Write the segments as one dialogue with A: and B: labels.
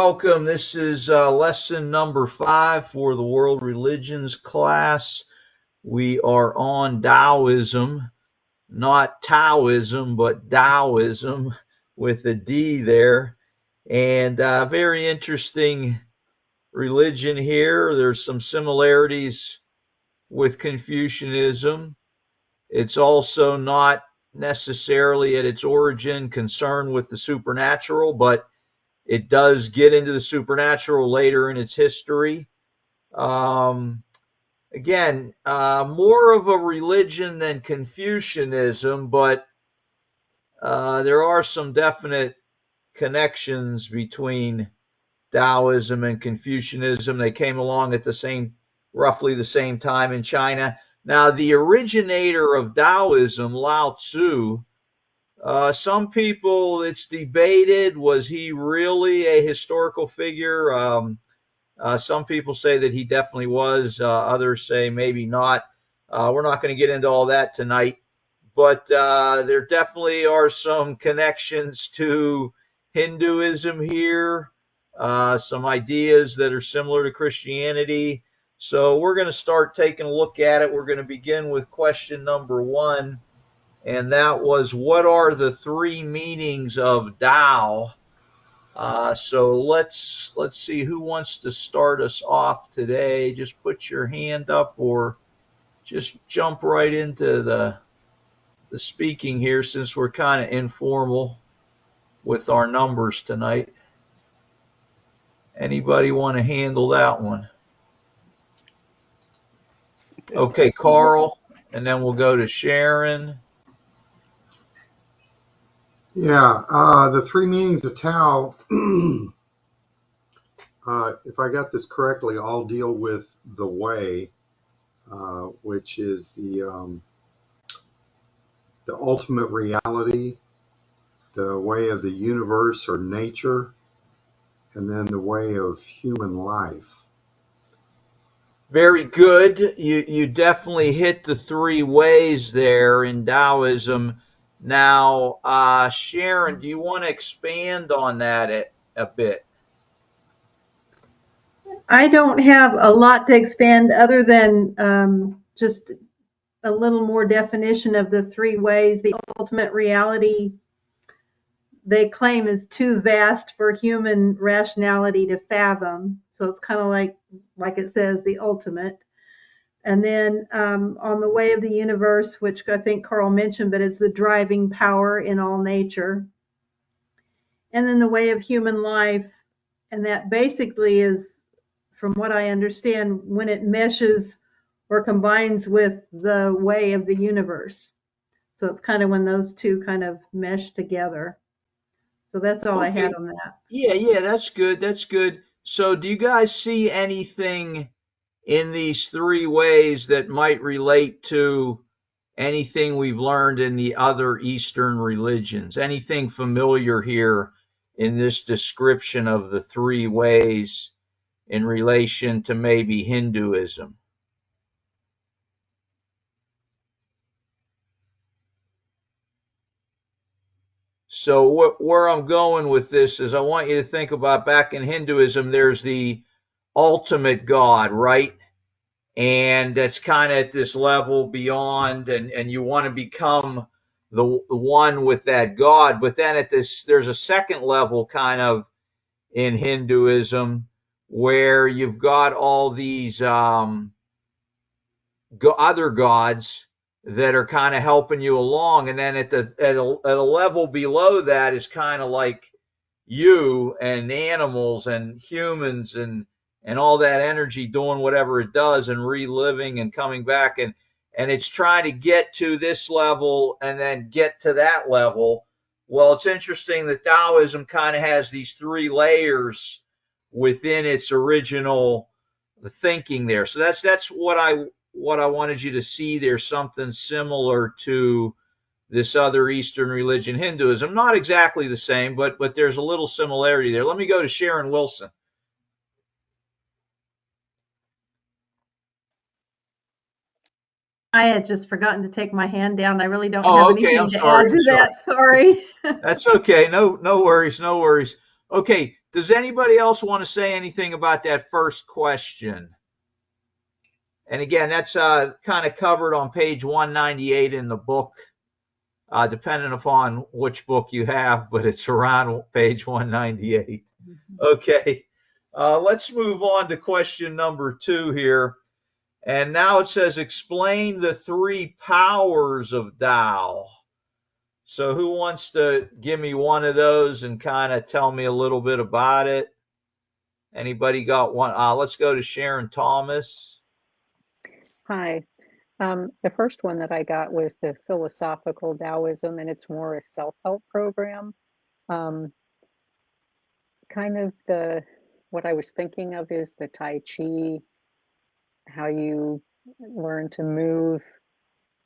A: welcome. This is lesson number 5 for the World Religions class. We are on Taoism, not Taoism, but Taoism with a D there. And very interesting religion here. There's some similarities with Confucianism. It's also not necessarily at its origin concerned with the supernatural, but it does get into the supernatural later in its history. Again, more of a religion than Confucianism, but there are some definite connections between Taoism and Confucianism. They came along at roughly the same time in China. Now, the originator of Taoism, Lao Tzu, some people, it's debated, was he really a historical figure? Some people say that he definitely was. Others say maybe not. We're not going to get into all that tonight, but there definitely are some connections to Hinduism here, some ideas that are similar to Christianity. So we're going to start taking a look at it. We're going to begin with question number 1. And that was, what are the 3 meanings of Tao? So let's see who wants to start us off today. Just put your hand up or just jump right into the speaking here, since we're kind of informal with our numbers tonight. Anybody want to handle that one? Okay, Carl, and then we'll go to Sharon.
B: Yeah, the 3 meanings of Tao, if I got this correctly, all deal with the way, which is the ultimate reality, the way of the universe or nature, and then the way of human life.
A: Very good. You definitely hit the 3 ways there in Taoism. Now, Sharon, do you want to expand on that a bit?
C: I don't have a lot to expand other than just a little more definition of the 3 ways. The ultimate reality, they claim, is too vast for human rationality to fathom. So it's kind of like it says, the ultimate. And then on the way of the universe, which I think Carl mentioned, but it's the driving power in all nature. And then the way of human life, and that basically is, from what I understand, when it meshes or combines with the way of the universe. So it's kind of when those 2 kind of mesh together. So that's all I had on that.
A: Yeah, that's good. That's good. So do you guys see anything in these 3 ways that might relate to anything we've learned in the other Eastern religions? Anything familiar here in this description of the 3 ways in relation to maybe Hinduism? So where I'm going with this is, I want you to think about, back in Hinduism, there's the ultimate God, right? And that's kind of at this level beyond, and you want to become the one with that God. But then there's a second level kind of in Hinduism where you've got all these other gods that are kind of helping you along, and then at a level below that is kind of like you and animals and humans and all that energy doing whatever it does and reliving and coming back, and it's trying to get to this level and then get to that level. Well, it's interesting that Taoism kind of has these 3 layers within its original thinking there. So that's what I wanted you to see. There's something similar to this other Eastern religion, Hinduism. Not exactly the same, but there's a little similarity there. Let me go to Sharon Wilson.
C: I had just forgotten to take my hand down. I really don't have
A: Okay.
C: anything
A: I'm
C: to
A: sorry.
C: add to that. Sorry.
A: That's okay. No worries. No worries. Okay. Does anybody else want to say anything about that first question? And again, that's kind of covered on page 198 in the book, depending upon which book you have, but it's around page 198. Okay, let's move on to question number 2 here. And now it says, explain the 3 powers of Tao. So who wants to give me one of those and kind of tell me a little bit about it? Anybody got one? Let's go to Sharon Thomas.
D: Hi. The first one that I got was the philosophical Taoism, and it's more a self-help program. Kind of what I was thinking of is the Tai Chi, how you learn to move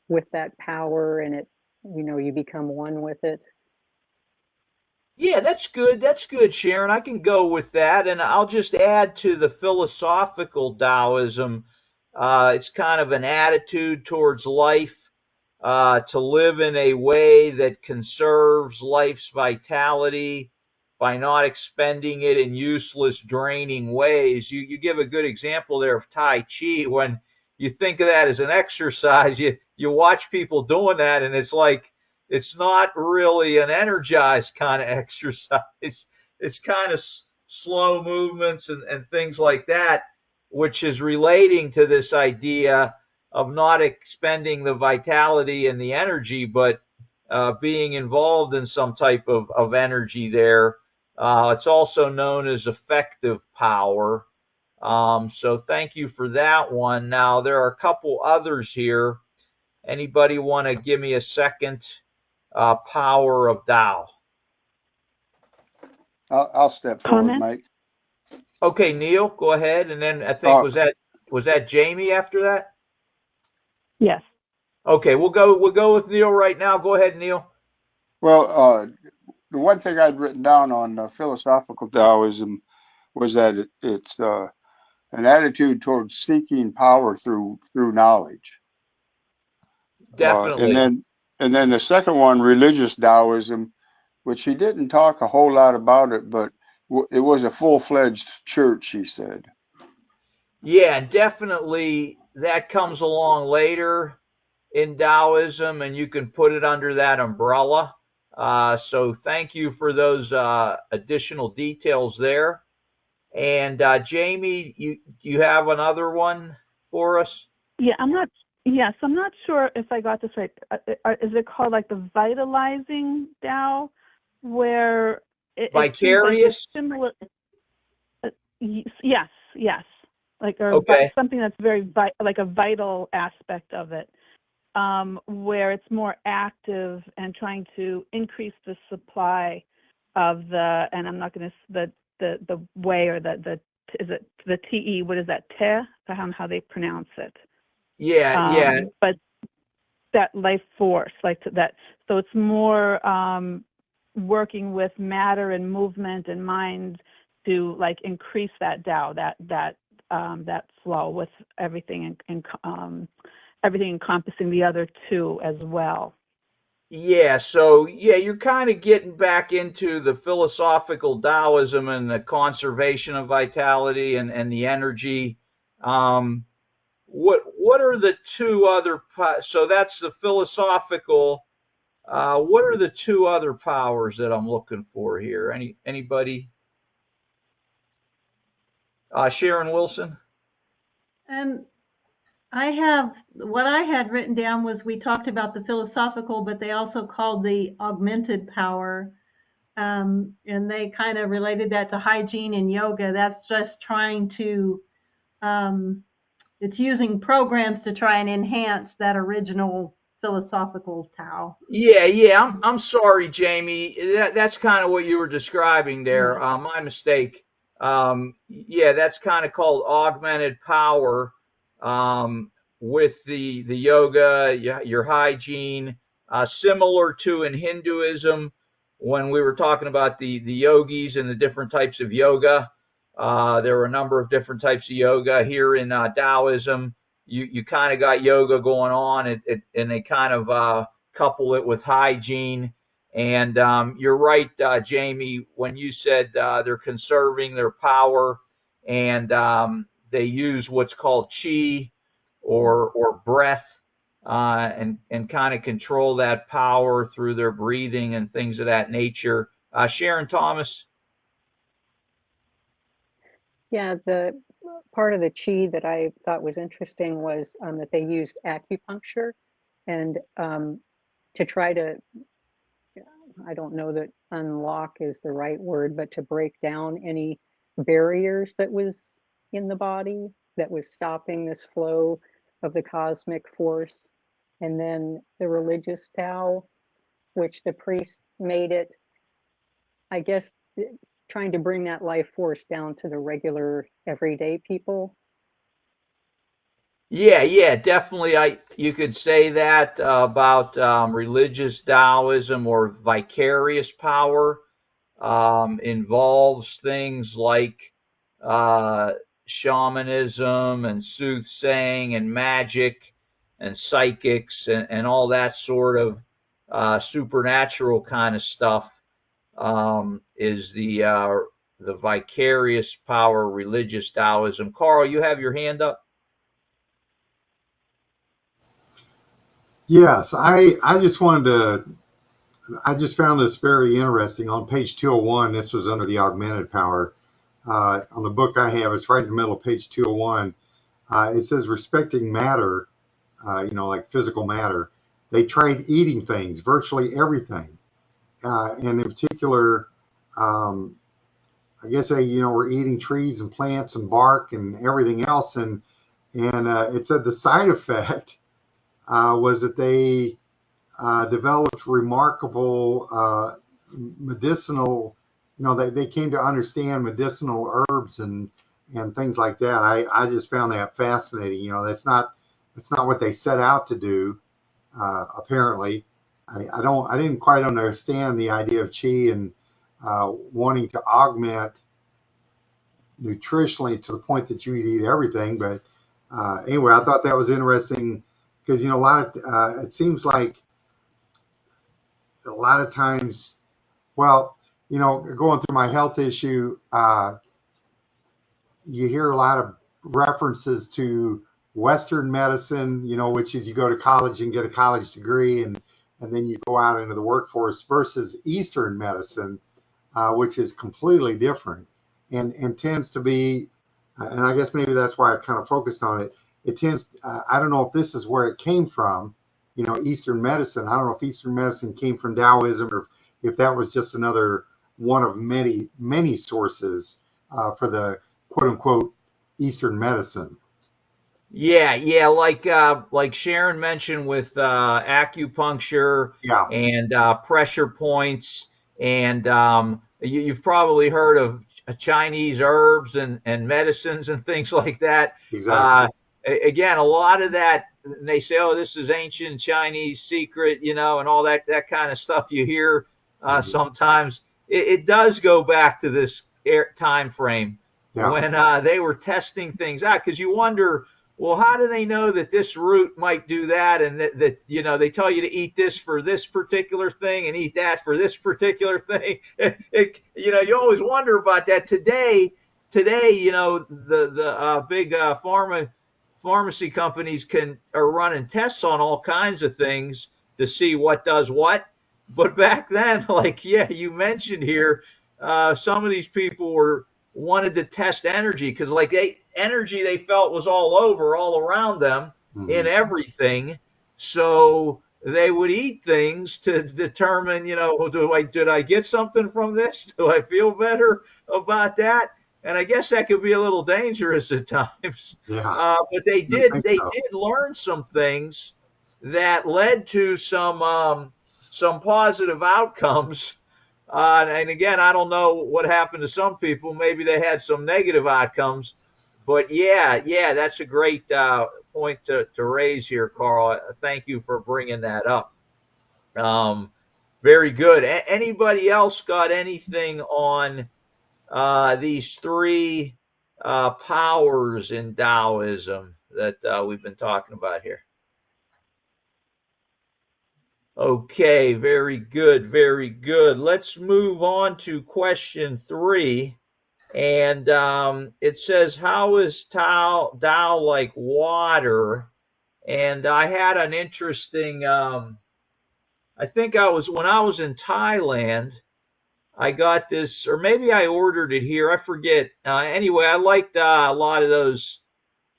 D: with that power, and you become one with it.
A: Yeah, that's good. That's good, Sharon. I can go with that. And I'll just add to the philosophical Taoism. It's kind of an attitude towards life, to live in a way that conserves life's vitality by not expending it in useless, draining ways. You give a good example there of Tai Chi. When you think of that as an exercise, you watch people doing that, and it's like, it's not really an energized kind of exercise. It's kind of slow movements and things like that, which is relating to this idea of not expending the vitality and the energy, but being involved in some type of energy there. It's also known as effective power. So thank you for that one. Now, there are a couple others here. Anybody want to give me a second power of Tao?
E: I'll step forward,
D: Comment?
E: Mike.
A: Okay, Neil, go ahead. And then I think
E: Uh,
A: was that Jamie after that?
D: Yes.
A: Okay, we'll go with Neil right now. Go ahead, Neil.
E: well, the one thing I'd written down on philosophical Taoism was that it's an attitude towards seeking power through knowledge. Uh, and
A: Definitely.
E: then and then the second one, religious Taoism, which he didn't talk a whole lot about it, but it was a full-fledged church, he said.
A: Yeah, and definitely that comes along later in Taoism, and you can put it under that umbrella. So thank you for those additional details there. And Jamie, you have another one for us?
F: Yeah, yes, I'm not sure if I got this right. Is it called like the vitalizing Tao, where it seems like it's
A: Vicarious?
F: similar? Yes, yes, like
A: Okay.
F: something that's very like a vital aspect of it, where it's more active and trying to increase the supply of and I'm not going to the way or the is it the te? What is that? Te? How they pronounce it?
A: Yeah.
F: But that life force, like that. So it's more working with matter and movement and mind to like increase that Tao, that flow with everything and everything encompassing the other two as well.
A: Yeah, so yeah, you're kind of getting back into the philosophical Taoism and the conservation of vitality and the energy. Um, what are the two other so that's the philosophical. What are the two other powers that I'm looking for here? Anybody? Sharon Wilson?
C: And what I had written down was we talked about the philosophical, but they also called the augmented power. And they kind of related that to hygiene and yoga. That's just trying to, it's using programs to try and enhance that original philosophical Tao.
A: Yeah. I'm sorry, Jamie. That's kind of what you were describing there.
C: Yeah.
A: My mistake. Yeah, that's kind of called augmented power, with the yoga, your hygiene, similar to in Hinduism when we were talking about the yogis and the different types of yoga. There were a number of different types of yoga here in Taoism. You kind of got yoga going on, and they kind of couple it with hygiene. And you're right, Jamie, when you said they're conserving their power, and they use what's called chi or breath, and kind of control that power through their breathing and things of that nature. Sharon Thomas.
D: Yeah, the part of the chi that I thought was interesting was that they used acupuncture and to try to, I don't know that unlock is the right word, but to break down any barriers that was in the body that was stopping this flow of the cosmic force. And then the religious Tao, which the priest made it, I guess, trying to bring that life force down to the regular everyday people.
A: Yeah, yeah, definitely. You could say that about religious Taoism or vicarious power. Involves things like uh, shamanism and soothsaying and magic and psychics and all that sort of supernatural kind of stuff, is the vicarious power religious Taoism. Carl, you have your hand up.
B: Yes, I just found this very interesting. On page 201, this was under the augmented power. On the book I have, it's right in the middle of page 201. It says respecting matter, like physical matter. They tried eating things, virtually everything. And in particular, um, I guess they, were eating trees and plants and bark and everything else. And it said the side effect was that they developed remarkable medicinal, they came to understand medicinal herbs and things like that. I just found that fascinating. That's not what they set out to do, apparently. I didn't quite understand the idea of chi and wanting to augment nutritionally to the point that you eat everything. But anyway, I thought that was interesting because, a lot of, it seems like a lot of times, well, going through my health issue, you hear a lot of references to Western medicine, which is you go to college and get a college degree and then you go out into the workforce versus Eastern medicine, which is completely different and tends to be, and I guess maybe that's why I kind of focused on it. It tends, I don't know if this is where it came from, Eastern medicine. I don't know if Eastern medicine came from Taoism or if that was just another one of many, many sources for the quote unquote Eastern medicine.
A: Yeah, yeah, like Sharon mentioned with acupuncture
B: Yeah,
A: and pressure points, and you've probably heard of Chinese herbs and medicines and things like that. Uh,
B: exactly.
A: Again, a lot of that they say, "Oh, this is ancient Chinese secret," and all that kind of stuff you hear
B: Mhm.
A: sometimes. It does go back to this time frame
B: Yeah.
A: when they were testing things out, because you wonder, well, how do they know that this root might do that, and that they tell you to eat this for this particular thing and eat that for this particular thing? You always wonder about that. Today, the big pharmacy companies are running tests on all kinds of things to see what does what. But back then, like, yeah, you mentioned here, some of these people wanted to test energy, because like energy they felt was all around them in
B: Hmm.
A: everything. So they would eat things to determine, did I get something from this? Do I feel better about that? And I guess that could be a little dangerous at times.
B: Yeah,
A: But they
B: I
A: did
B: think
A: they
B: so.
A: did learn some things that led to some positive outcomes. And again, I don't know what happened to some people. Maybe they had some negative outcomes. But yeah, yeah, that's a great point to raise here, Carl. Thank you for bringing that up. Um, Very good. Anybody else got anything on these three powers in Taoism that we've been talking about here? Okay, very good, very good. Let's move on to question 3. And it says, how is Tao like water? And I had an interesting, I think when I was in Thailand, I got this, or maybe I ordered it here, I forget. Anyway, I liked a lot of those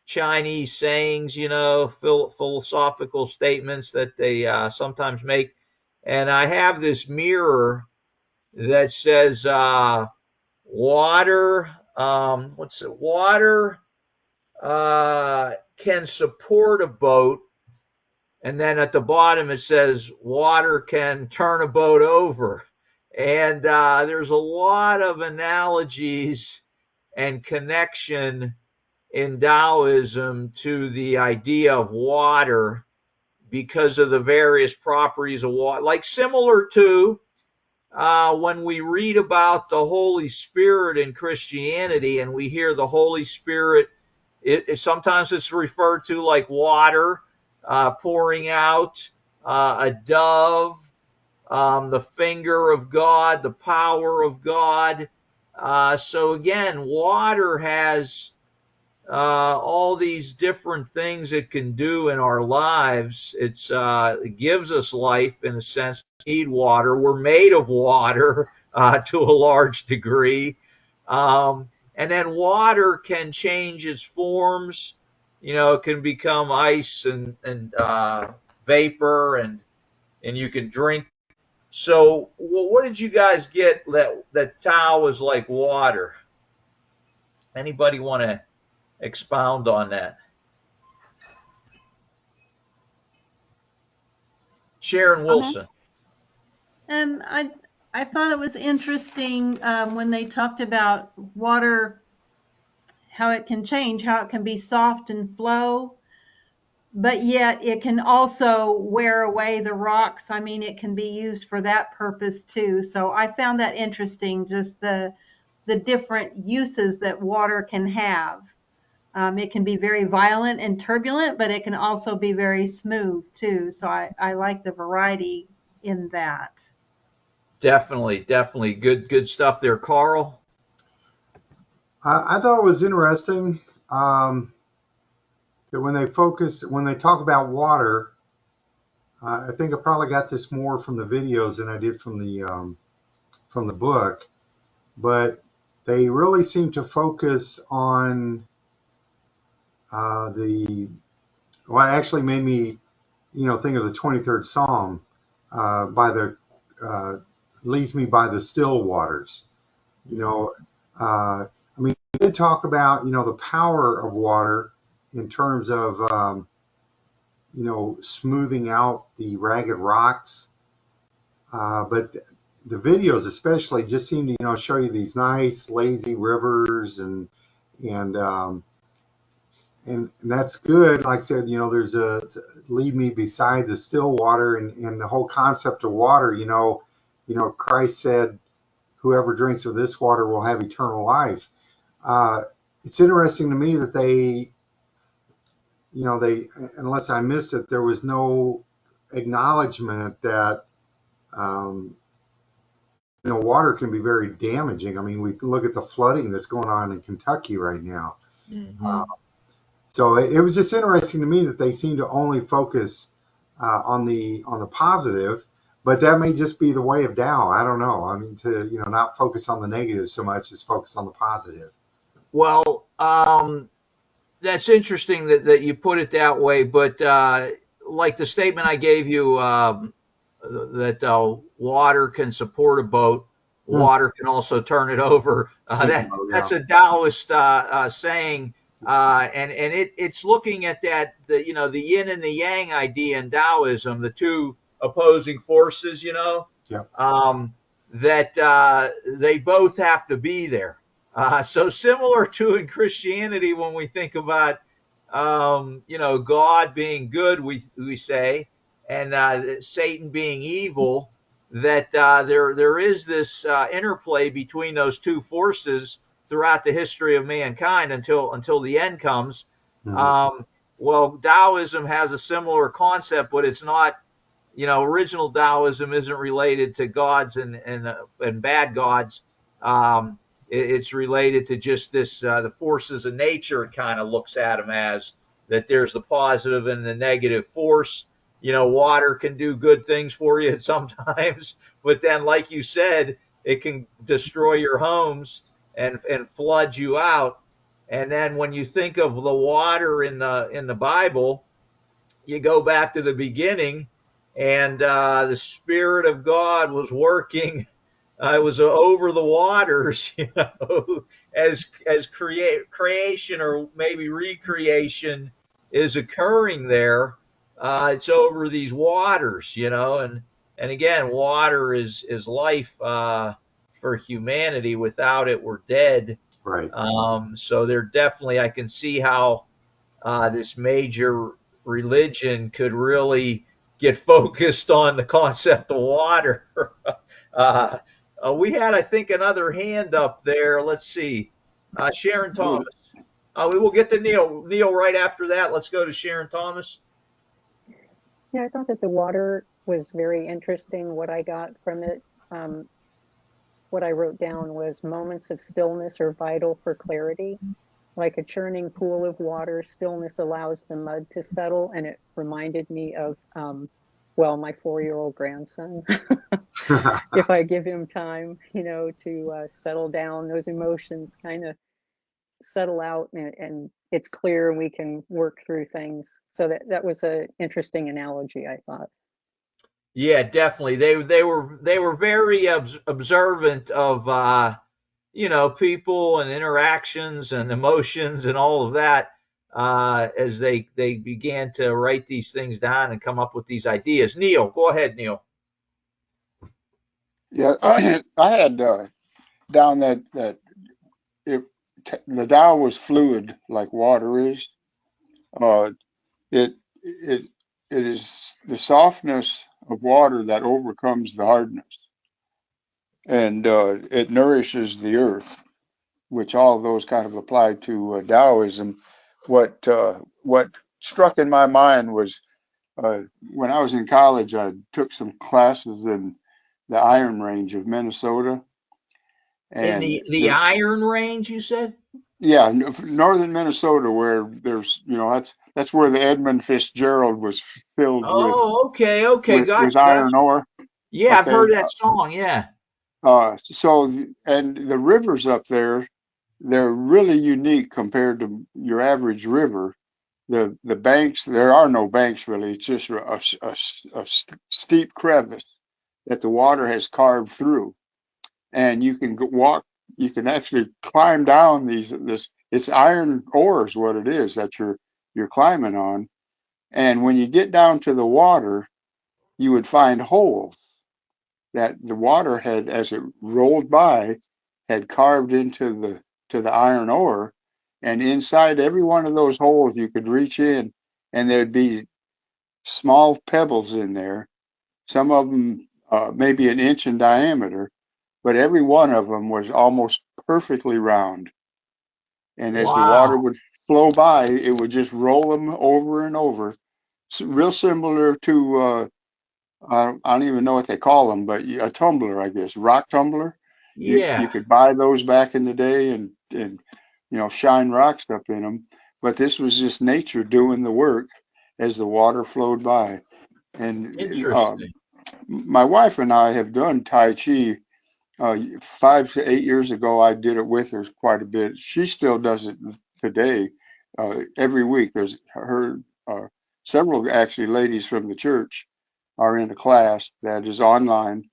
A: Chinese sayings, philosophical statements that they sometimes make. And I have this mirror that says, water, what's it? Water can support a boat. And then at the bottom it says, water can turn a boat over. And there's a lot of analogies and connection in Taoism to the idea of water because of the various properties of water, like similar to when we read about the Holy Spirit in Christianity and we hear the Holy Spirit, sometimes it's referred to like water pouring out, a dove, the finger of God, the power of God. So again, water has all these different things it can do in our lives. It gives us life in a sense. We need water. We're made of water to a large degree. And then water can change its forms. It can become ice and vapor, and you can drink. So, what did you guys get that Tao is like water? Anybody want to expound on that? Sharon Wilson.
C: I thought it was interesting when they talked about water, how it can change, how it can be soft and flow, but yet it can also wear away the rocks. I mean, it can be used for that purpose too. So I found that interesting, just the different uses that water can have. It can be very violent and turbulent, but it can also be very smooth too. So I like the variety in that.
A: Definitely, definitely good stuff there, Carl.
B: I thought it was interesting that when they talk about water, I think I probably got this more from the videos than I did from the book, but they really seem to focus on well, it actually made me, think of the 23rd Psalm, by the leads me by the still waters. I mean, we did talk about, the power of water in terms of, smoothing out the ragged rocks. But the videos especially just seem to, show you these nice, lazy rivers and, um, and that's good. Like I said, there's lead me beside the still water and the whole concept of water, Christ said, whoever drinks of this water will have eternal life. It's interesting to me that they, unless I missed it, there was no acknowledgement that, water can be very damaging. I mean, we can look at the flooding that's going on in Kentucky right now.
A: Mm-hmm.
B: So it was just interesting to me that they seem to only focus on the positive, but that may just be the way of Tao. I don't know. I mean, to not focus on the negative so much as focus on the positive.
A: Well, that's interesting that you put it that way, but like the statement I gave you, that water can support a boat, water can also turn it over. That's a Taoist saying, and it's looking at that, the yin and the yang idea in Taoism, the two opposing forces,
B: Yeah.
A: that they both have to be there. So similar to in Christianity, when we think about God being good, we say, and Satan being evil, that there is this interplay between those two forces throughout the history of mankind until the end comes.
B: Mm-hmm.
A: Well, Taoism has a similar concept, but it's not original Taoism isn't related to gods and bad gods. It's related to just this the forces of nature. It kind of looks at them as that there's the positive and the negative force. Water can do good things for you sometimes, but then, like you said, it can destroy your homes and flood you out. And then when you think of the water in the Bible, you go back to the beginning, and the Spirit of God was working. It was over the waters, as creation or maybe recreation is occurring there. It's over these waters, and again, water is life for humanity. Without it, we're dead.
B: Right.
A: So there definitely, I can see how this major religion could really get focused on the concept of water. uh, we had, I think, another hand up there. Let's see. Sharon
E: Well,
A: Thomas. We will get to Neil. Neil, right after that. Let's go to Sharon Thomas.
D: Yeah, I thought that the water was very interesting. What I got from it, um, what I wrote down was moments of stillness are vital for clarity. Like a churning pool of water, stillness allows the mud to settle. And it reminded me of, well, my 4-year-old grandson. If I give him time, to settle down, those emotions kind of settle out, and it's clear and we can work through things. So that was an interesting analogy, I thought.
A: Yeah, definitely. They were very observant of people and interactions and emotions and all of that, as they began to write these things down and come up with these ideas. Neil, go ahead, Neil.
E: yeah, I had down that it the Tao was fluid like water is. Uh, it it it is the softness of water that overcomes the hardness, and it nourishes the earth, which all of those kind of apply to Taoism. What struck in my mind was when I was in college, I took some classes in the Iron Range of Minnesota,
A: In
E: and
A: the Iron Range, you said?
E: yeah, northern Minnesota, where there's that's where the Edmund Fitzgerald was filled
A: Oh, okay, okay,
E: with
A: gotcha,
E: iron
A: gotcha.
E: ore.
A: Yeah, I've
E: Okay,
A: heard that song. Yeah,
E: and the rivers up there, they're really unique compared to your average river. The banks, there are no banks really. It's just a steep crevice that the water has carved through, and you can walk. You can actually climb down it's iron ore is what it is that you're climbing on. And when you get down to the water, you would find holes that the water had, as it rolled by, had carved into the iron ore, and inside every one of those holes you could reach in, and there'd be small pebbles in there. Some of them maybe an inch in diameter, but every one of them was almost perfectly round. And as the water
A: wow.
E: would flow by, it would just roll them over and over. Real similar to I don't even know what they call them, but a tumbler, I guess, rock tumbler. You
A: Yeah,
E: could buy those back in the day and shine rocks up in them. But this was just nature doing the work as the water flowed by. And
A: interesting.
E: my wife and I have done Tai Chi. 5 to 8 years ago, I did it with her quite a bit. She still does it today, every week. There's her, several actually ladies from the church are in a class that is online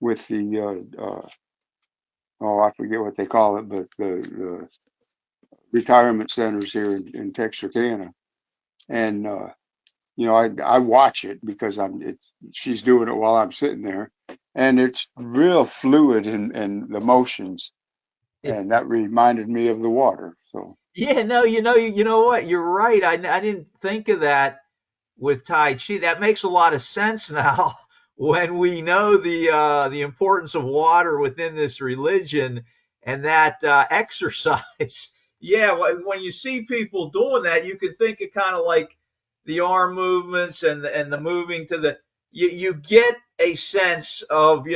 E: with oh, I forget what they call it, but the retirement centers here in Texarkana. And, I watch it because she's doing it while I'm sitting there. And it's real fluid in the motions.
A: It,
E: And that reminded me of the water. So,
A: yeah, no, you know what? You're right. I didn't think of that with Tai Chi. That makes a lot of sense now when we know the importance of water within this religion and that exercise. Yeah, when you see people doing that, you can think of kind of like the arm movements and the moving to the you get a sense of,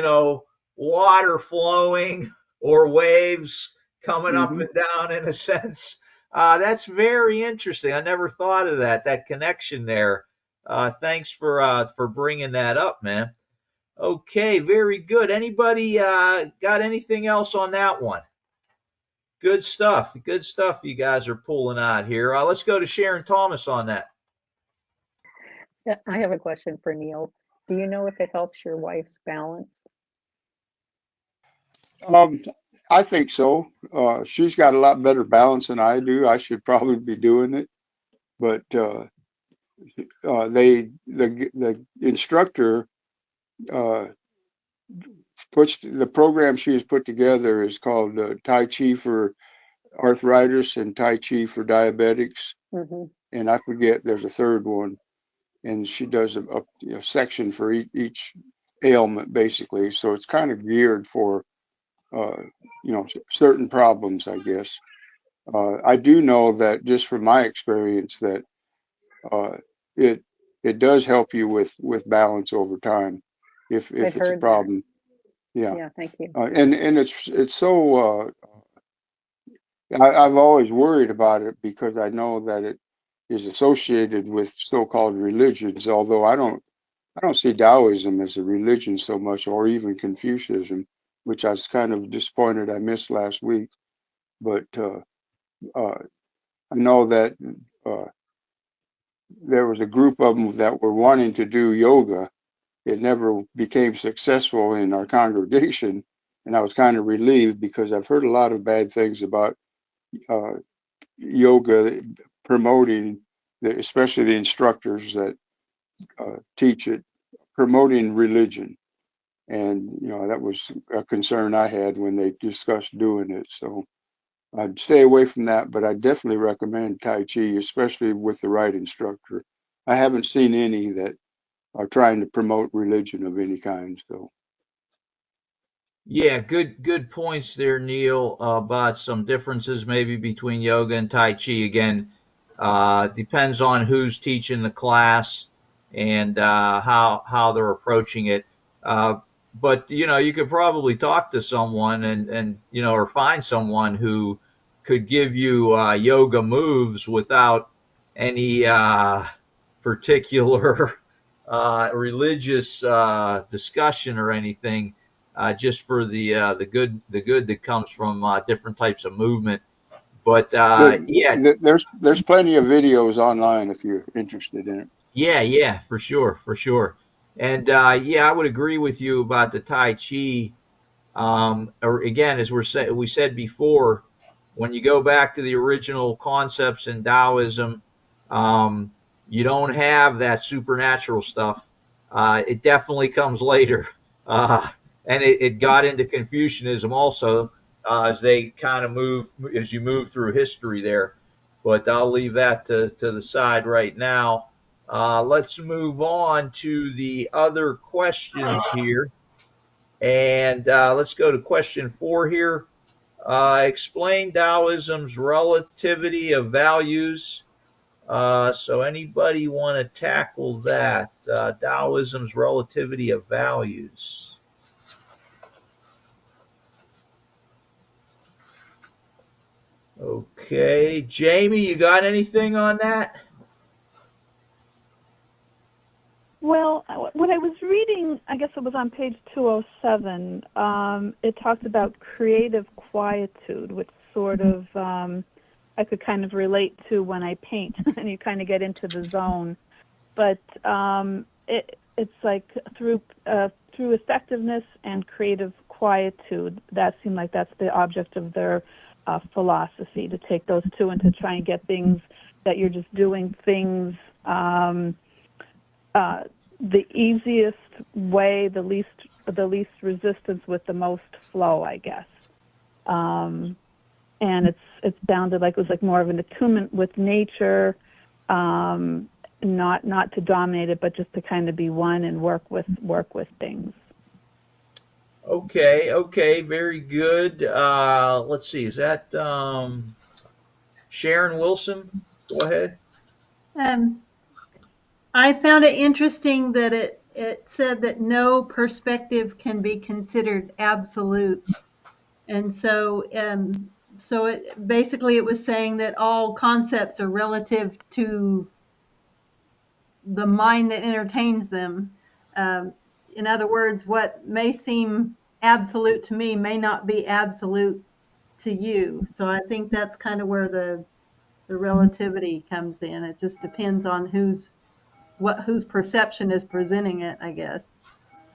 A: water flowing or waves coming up
E: Hmm.
A: and down in a sense. That's very interesting. I never thought of that connection there. Thanks for bringing that up, man. Okay, very good. Anybody got anything else on that one? Good stuff. Good stuff you guys are pulling out here. Let's go to Sharon Thomas on that.
D: Yeah, I have a question for Neil. Do you know if it helps your wife's balance?
E: Um, I think so. She's got a lot better balance than I do. I should probably be doing it, but the instructor uh, puts the program she has put together is called Tai Chi for arthritis and Tai Chi for diabetics,
D: Hmm.
E: and I forget there's a third one, and she does a section for each ailment basically. So it's kind of geared for uh, certain problems, I guess. I do know that just from my experience that uh, it it does help you with balance over time
D: I'd
E: if it's a
D: heard that.
E: problem. Yeah,
D: Yeah, thank you.
E: and it's so I've always worried about it because I know that it is associated with so-called religions. Although I don't see Taoism as a religion so much, or even Confucianism, which I was kind of disappointed I missed last week. But uh, I know that uh, there was a group of them that were wanting to do yoga. It never became successful in our congregation, and I was kind of relieved because I've heard a lot of bad things about uh, yoga promoting, especially the instructors that teach it, promoting religion. And, that was a concern I had when they discussed doing it. So I'd stay away from that, but I definitely recommend Tai Chi, especially with the right instructor. I haven't seen any that are trying to promote religion of any kind. So,
A: Yeah, good points there, Neil, about some differences maybe between yoga and Tai Chi. Again, depends on who's teaching the class and how they're approaching it. Uh, but you could probably talk to someone and or find someone who could give you yoga moves without any particular religious discussion or anything, just for the good that comes from different types of movement. But yeah,
E: there's plenty of videos online if you're interested in it.
A: yeah, for sure, for sure. And yeah, I would agree with you about the Tai Chi. Or again, as we said before, when you go back to the original concepts in Taoism, um, you don't have that supernatural stuff. It definitely comes later, uh, and it got into Confucianism also, as they kind of move as you move through history there. But I'll leave that to the side right now. Let's move on to the other questions here. And let's go to question 4 here. Explain Taoism's relativity of values. So anybody want to tackle that? Taoism's relativity of values. Okay, Jamie, you got anything on that?
F: Well, when I was reading, I guess it was on page 207, it talked about creative quietude, which sort of I could kind of relate to when I paint, and you kind of get into the zone. But it's like through effectiveness and creative quietude, that seemed like that's the object of their philosophy, to take those two and to try and get things that you're just doing things uh, the easiest way, the least resistance with the most flow, I guess. Um, and it sounded like it was like more of an attunement with nature, not to dominate it, but just to kind of be one and work with things.
A: Okay, very good. Let's see, is that Sharon Wilson? Go ahead.
C: Um, I found it interesting that it said that no perspective can be considered absolute. And so it basically it was saying that all concepts are relative to the mind that entertains them. Um, in other words, what may seem absolute to me may not be absolute to you. So I think that's kind of where the relativity comes in. It just depends on whose perception is presenting it, I guess.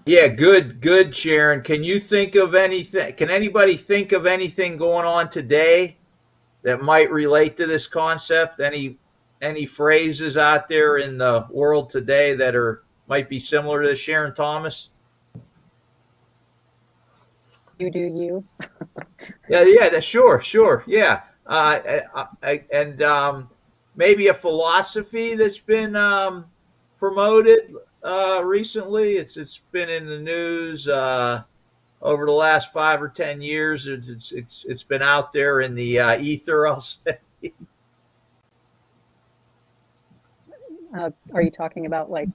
A: Yeah, good, Sharon. Can you think of anything? Can anybody think of anything going on today that might relate to this concept? Any phrases out there in the world today that are might be similar to this, Sharon Thomas?
D: You do you.
A: Yeah, sure, yeah. And maybe a philosophy that's been promoted recently. It's been in the news over the last 5 or 10 years. It's been out there in the ether, I'll say.
D: Are you talking about like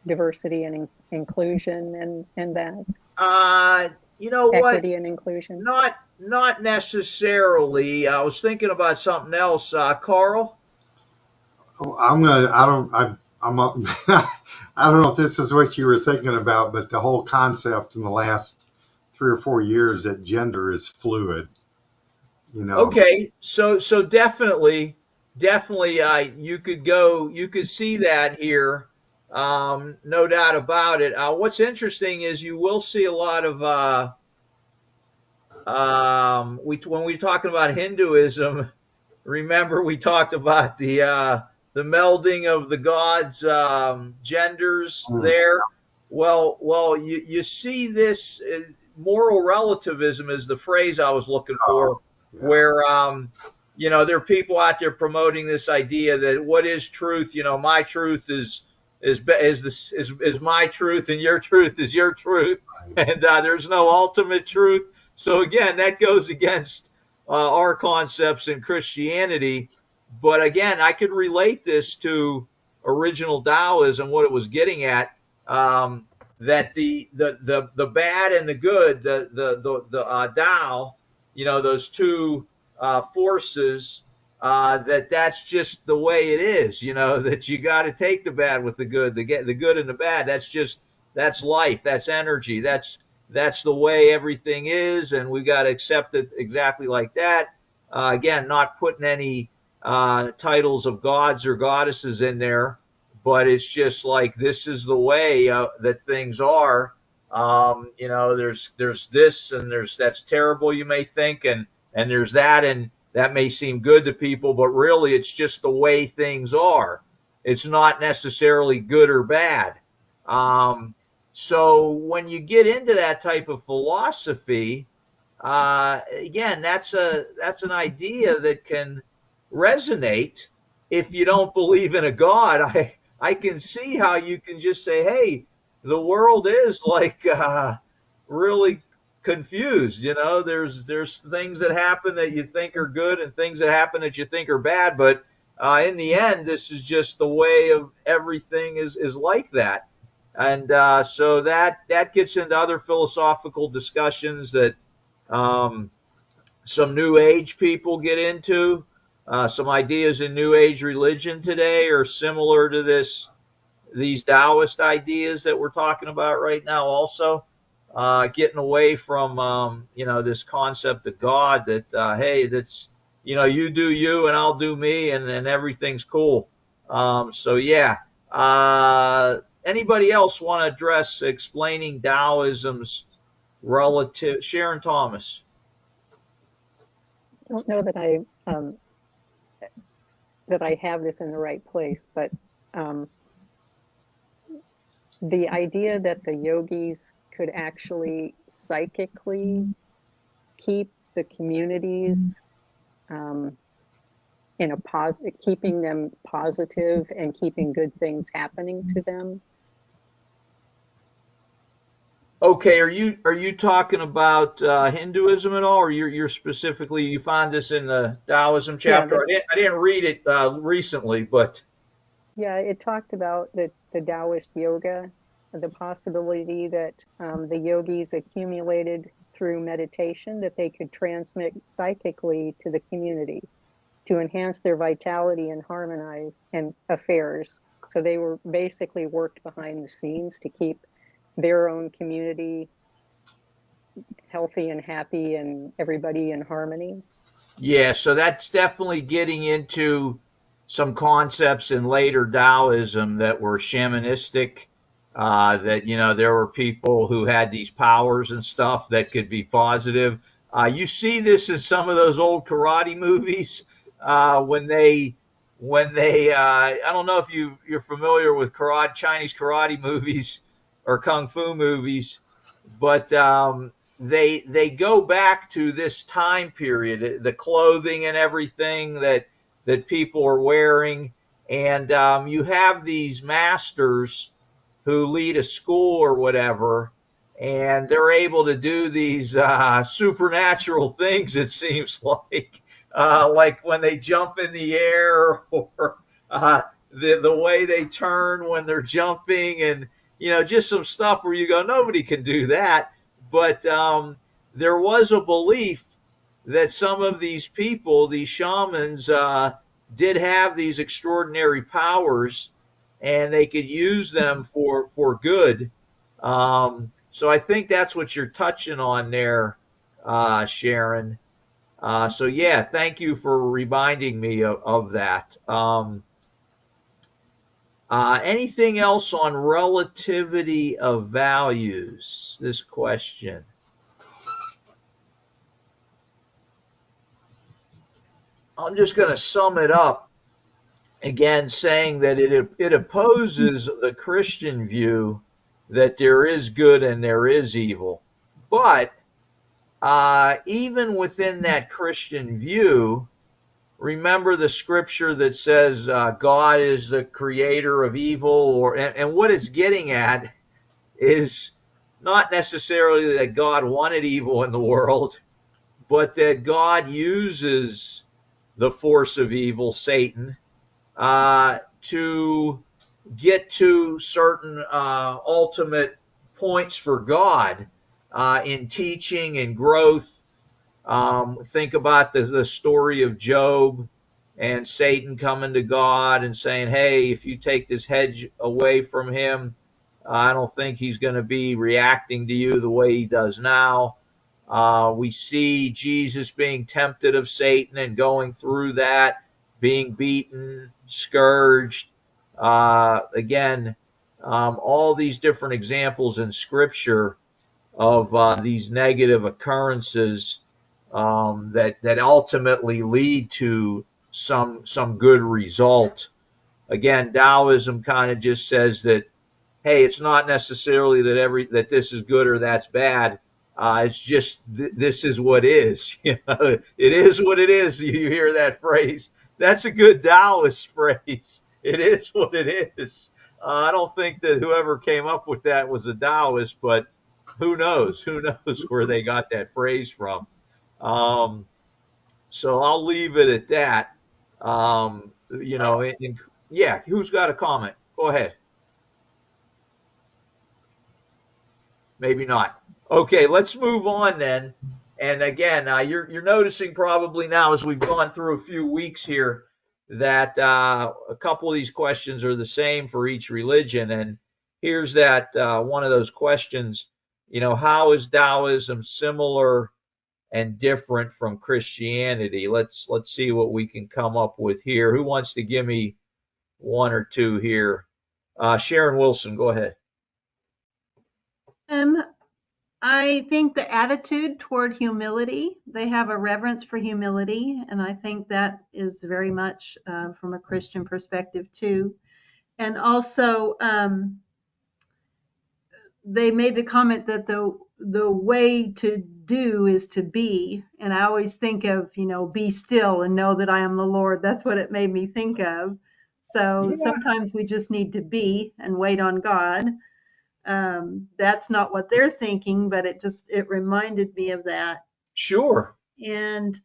D: diversity and inclusion and that
A: Uh, you know what?
D: equity and inclusion?
A: Not necessarily. I was thinking about something else. Carl.
B: I'm gonna. I don't. I'm. I don't know if this is what you were thinking about, but the whole concept in the last 3 or 4 years that gender is fluid. You know.
A: Okay, so definitely, you could see that here, no doubt about it. What's interesting is you will see a lot of when we're talking about Hinduism. Remember, we talked about the melding of the gods' genders
B: Mm.
A: there. Well, you see this moral relativism is the phrase I was looking
B: Oh,
A: for,
B: yeah.
A: where there are people out there promoting this idea that what is truth? My truth is my truth, and your truth is your truth,
B: Right.
A: and there's no ultimate truth. So again, that goes against our concepts in Christianity. But again, I could relate this to original Taoism, what it was getting at, that the bad and the good, the Tao, those two forces, that's just the way it is. That you got to take the bad with the good, the good and the bad. That's life, that's energy, that's the way everything is, and we got to accept it exactly like that. Again, not putting any titles of gods or goddesses in there, but it's just like this is the way that things are. There's this and there's that's terrible, you may think, and there's that, and that may seem good to people, but really it's just the way things are. It's not necessarily good or bad. So when you get into that type of philosophy, again, that's an idea that can resonate if you don't believe in a God. I can see how you can just say, hey, the world is like really confused. There's things that happen that you think are good and things that happen that you think are bad, but in the end, this is just the way of everything is like that. And so that gets into other philosophical discussions that um, some New Age people get into. Some ideas in New Age religion today are similar to these Taoist ideas that we're talking about right now. Also, getting away from this concept of God that hey, that's you do you and I'll do me and everything's cool. So yeah. Anybody else want to address explaining Taoism's relative? Sharon Thomas.
D: I don't know that I have this in the right place, but um, the idea that the yogis could actually psychically keep the communities um, in a positive, keeping them positive and keeping good things happening to them.
A: Okay, are you talking about Hinduism at all, or you're specifically you find this in the Taoism
D: Yeah,
A: chapter? I didn't read it recently, but
D: yeah, it talked about the Taoist yoga. the possibility that the yogis accumulated through meditation that they could transmit psychically to the community to enhance their vitality and harmonize and affairs. So they were basically worked behind the scenes to keep their own community healthy and happy and everybody in harmony.
A: Yeah, so that's definitely getting into some concepts in later Taoism that were shamanistic. That there were people who had these powers and stuff that could be positive. You see this in some of those old karate movies when they I don't know if you're familiar with karate Chinese karate movies or kung fu movies, but they go back to this time period, the clothing and everything that people are wearing, and you have these masters who lead a school or whatever, and they're able to do these supernatural things. It seems like when they jump in the air, or the way they turn when they're jumping, and just some stuff where you go, nobody can do that. But there was a belief that some of these people, these shamans, did have these extraordinary powers, and they could use them for good. So I think that's what you're touching on there, Sharon. So yeah, thank you for reminding me of that. Anything else on relativity of values? This question. I'm just going to sum it up again, saying that it opposes the Christian view that there is good and there is evil. But even within that Christian view, remember the scripture that says God is the creator of evil, and what it's getting at is not necessarily that God wanted evil in the world, but that God uses the force of evil, Satan, to get to certain ultimate points for God in teaching and growth. Think about the story of Job and Satan coming to God and saying, hey, if you take this hedge away from him, I don't think he's going to be reacting to you the way he does now. We see Jesus being tempted of Satan and going through that, being beaten, scourged. Again, all these different examples in Scripture of these negative occurrences that ultimately lead to some good result. Again, Taoism kind of just says that, hey, it's not necessarily that this is good or that's bad. It's just this is what is. It is what it is. You hear that phrase? That's a good Taoist phrase. It is what it is. I don't think that whoever came up with that was a Taoist, but who knows? Who knows where they got that phrase from? Um, so I'll leave it at that. Yeah, who's got a comment? Go ahead. Maybe not. Okay, let's move on then. And again, you're noticing probably now as we've gone through a few weeks here that a couple of these questions are the same for each religion. And here's that one of those questions. How is Taoism similar and different from Christianity? Let's see what we can come up with here. Who wants to give me one or two here? Sharon Wilson, go ahead.
C: Um, I think the attitude toward humility, they have a reverence for humility, and I think that is very much from a Christian perspective too. And also, they made the comment that the way to do is to be, and I always think of be still and know that I am the Lord. That's what it made me think of. So
A: Yeah,
C: sometimes we just need to be and wait on God. That's not what they're thinking, but it reminded me of that.
A: sure.
C: And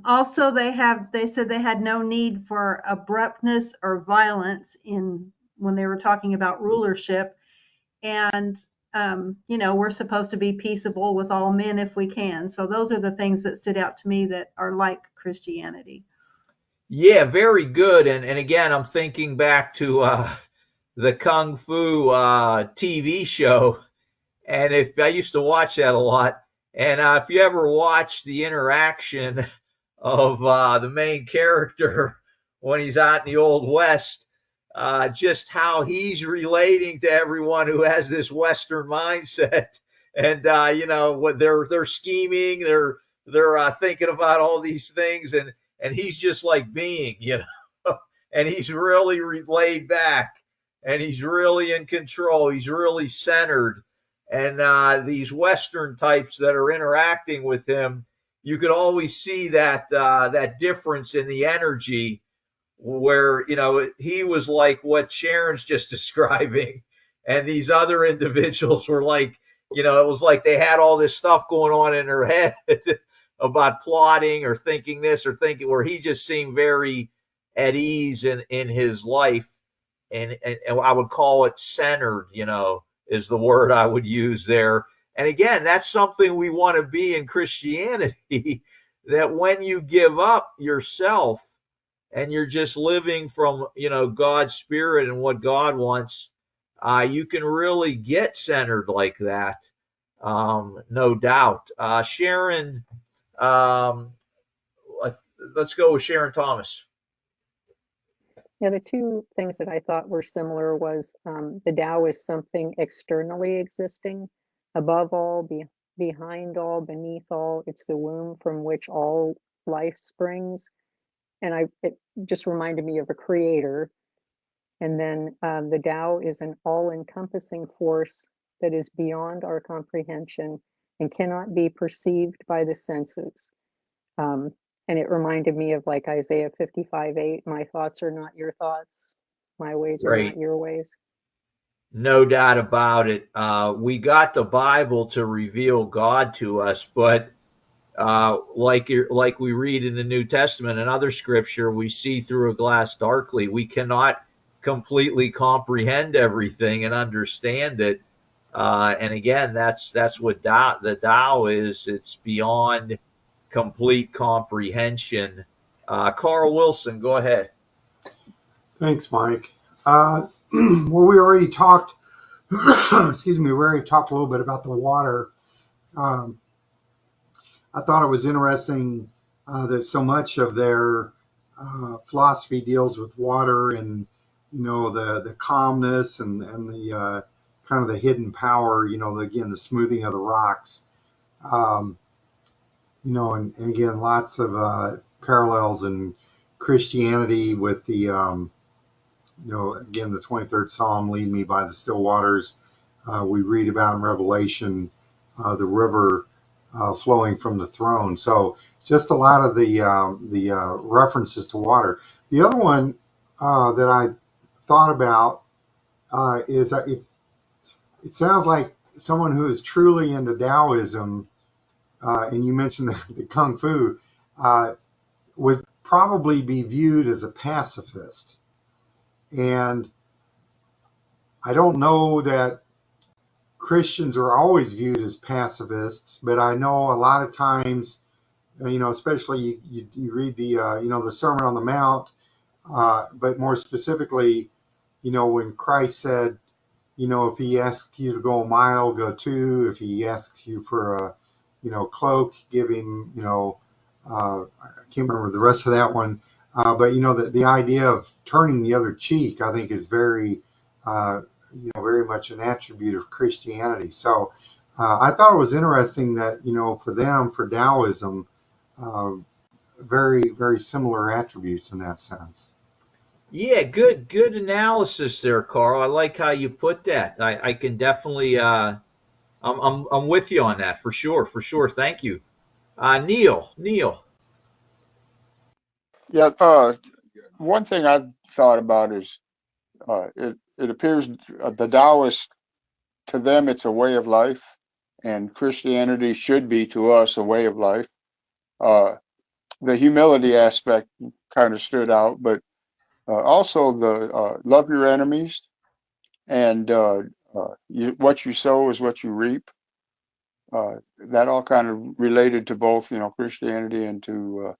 C: also they said they had no need for abruptness or violence in when they were talking about rulership. and we're supposed to be peaceable with all men if we can. So those are the things that stood out to me that are like Christianity.
A: Yeah, very good. And again, I'm thinking back to the Kung Fu TV show. And if I used to watch that a lot, and if you ever watch the interaction of the main character when he's out in the Old West, just how he's relating to everyone who has this Western mindset, and what they're scheming, they're thinking about all these things, and he's just like being, and he's really laid back, and he's really in control, he's really centered, and these Western types that are interacting with him, you could always see that difference in the energy where he was like what Sharon's just describing, and these other individuals were like, it was like they had all this stuff going on in their head about plotting or thinking this or thinking, where he just seemed very at ease in his life, and I would call it centered, is the word I would use there. And again, that's something we want to be in Christianity, that when you give up yourself and you're just living from God's spirit and what God wants, you can really get centered like that, no doubt. Sharon, um, let's go with Sharon Thomas.
D: Yeah, the two things that I thought were similar was the Tao is something externally existing, above all, behind all, beneath all. It's the womb from which all life springs. And it just reminded me of a creator. And then the Tao is an all-encompassing force that is beyond our comprehension and cannot be perceived by the senses. And it reminded me of like Isaiah 55:8, my thoughts are not your thoughts, my ways are not
A: Right.
D: your ways.
A: No doubt about it. We got the Bible to reveal God to us, but like we read in the New Testament and other scripture, we see through a glass darkly. We cannot completely comprehend everything and understand it. And again, that's what the Tao is. It's beyond complete comprehension. Carl Wilson, go ahead.
B: Thanks, Mike. Well, we already talked. Excuse me. We already talked a little bit about the water. Um, I thought it was interesting that so much of their philosophy deals with water and the calmness and the kind of the hidden power. Again, the smoothing of the rocks. Um, and again, lots of parallels in Christianity with the again, the 23rd Psalm, lead me by the still waters. We read about in Revelation the river flowing from the throne. So just a lot of the references to water. The other one that I thought about is it sounds like someone who is truly into Taoism, and you mentioned the Kung Fu, would probably be viewed as a pacifist. And I don't know that Christians are always viewed as pacifists, but I know a lot of times, especially you read the, the Sermon on the Mount, but more specifically, when Christ said, if he asks you to go a mile, go two. If he asks you for a, cloak, give him, I can't remember the rest of that one. But, the idea of turning the other cheek, I think is very, very much an attribute of Christianity. So I thought it was interesting that, for them, for Taoism, very, very similar attributes in that sense.
A: Yeah, good analysis there, Carl. I like how you put that. I can definitely I'm with you on that for sure, for sure. Thank you. Neil.
E: Yeah, one thing I've thought about is it appears the Taoists, to them it's a way of life, and Christianity should be to us a way of life. Uh, the humility aspect kind of stood out, but also the love your enemies and what you sow is what you reap. That all kind of related to both, Christianity and to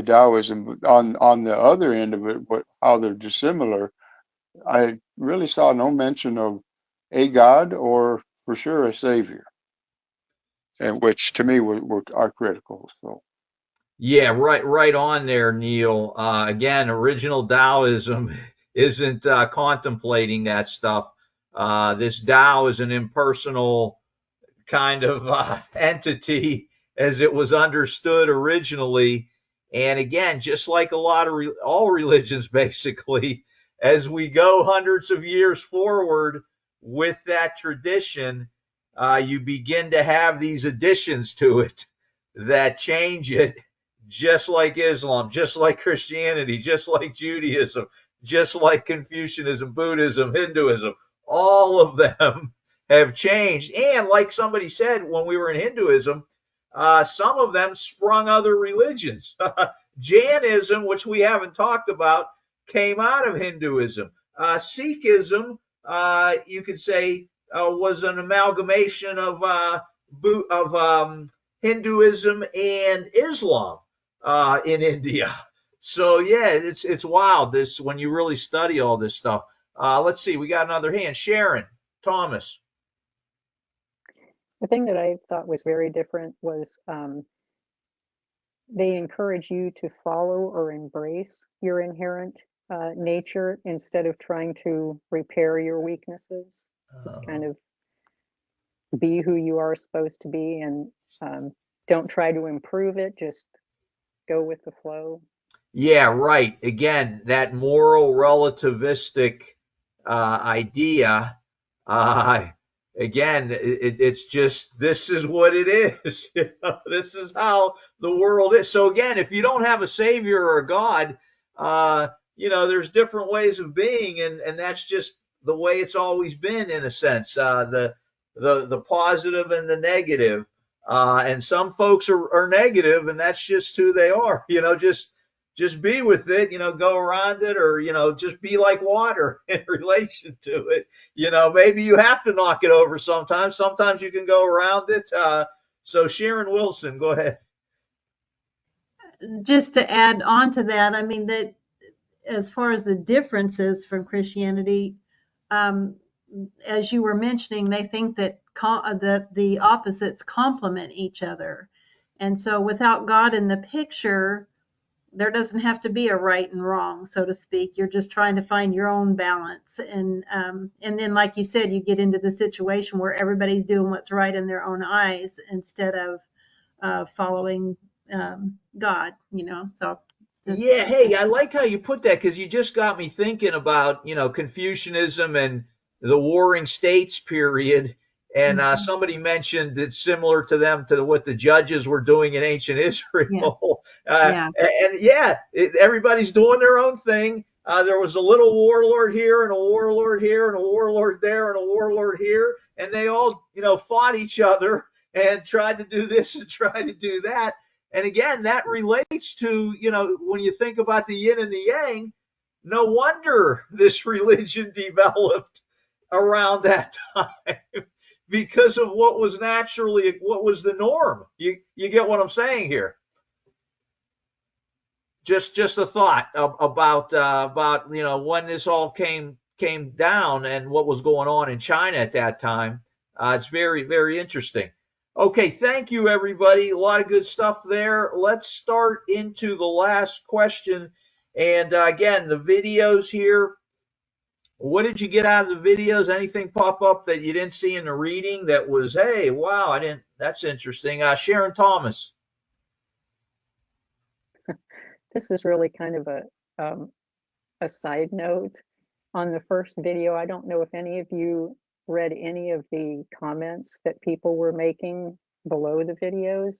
E: Taoism. But on the other end of it, how they're dissimilar, I really saw no mention of a God or for sure a savior, and which to me are critical. So
A: Yeah, right on there, Neil. Again, original Taoism isn't contemplating that stuff. This Tao is an impersonal kind of entity as it was understood originally. And again, just like a lot of all religions, basically, as we go hundreds of years forward with that tradition, you begin to have these additions to it that change it, just like Islam, just like Christianity, just like Judaism, just like Confucianism, Buddhism, Hinduism, all of them have changed. And like somebody said when we were in Hinduism, some of them sprung other religions. Jainism, which we haven't talked about, came out of Hinduism. Sikhism, you could say, was an amalgamation of Hinduism and Islam in India. So yeah, it's wild this when you really study all this stuff. Let's see, we got another hand. Sharon Thomas.
D: The thing that I thought was very different was they encourage you to follow or embrace your inherent nature instead of trying to repair your weaknesses. Just kind of be who you are supposed to be, and don't try to improve it. Just go with the flow.
A: Yeah, right. Again, that moral relativistic idea. Uh, Again, it's just this is what it is. This is how the world is. So again, if you don't have a savior or a God, there's different ways of being, and that's just the way it's always been in a sense. The positive and the negative. And some folks are negative, and that's just who they are. Just be with it. Go around it, or just be like water in relation to it. Maybe you have to knock it over sometimes. Sometimes you can go around it. So Sharon Wilson, go ahead.
C: Just to add on to that, I mean that as far as the differences from Christianity, um, as you were mentioning, they think that the opposites complement each other, and so without God in the picture, there doesn't have to be a right and wrong, so to speak. You're just trying to find your own balance, and then, like you said, you get into the situation where everybody's doing what's right in their own eyes instead of following God. So
A: Yeah, hey, I like how you put that because you just got me thinking about, Confucianism and the Warring States period. And
C: mhm,
A: somebody mentioned it's similar to them to what the judges were doing in ancient
C: yeah,
A: Israel.
C: yeah,
A: And yeah, everybody's doing their own thing. There was a little warlord here and a warlord here and a warlord there and a warlord here, and they all, fought each other and tried to do this and tried to do that. And again, that relates to, when you think about the yin and the yang, no wonder this religion developed around that time because of what was what was the norm. You get what I'm saying here? Just a thought about when this all came down and what was going on in China at that time. It's very very interesting. Okay, thank you everybody. A lot of good stuff there. Let's start into the last question. And again, the videos here. What did you get out of the videos? Anything pop up that you didn't see in the reading that was, hey, wow, I didn't. That's interesting. Sharon Thomas.
D: This is really kind of a side note. On the first video, I don't know if any of you read any of the comments that people were making below the videos,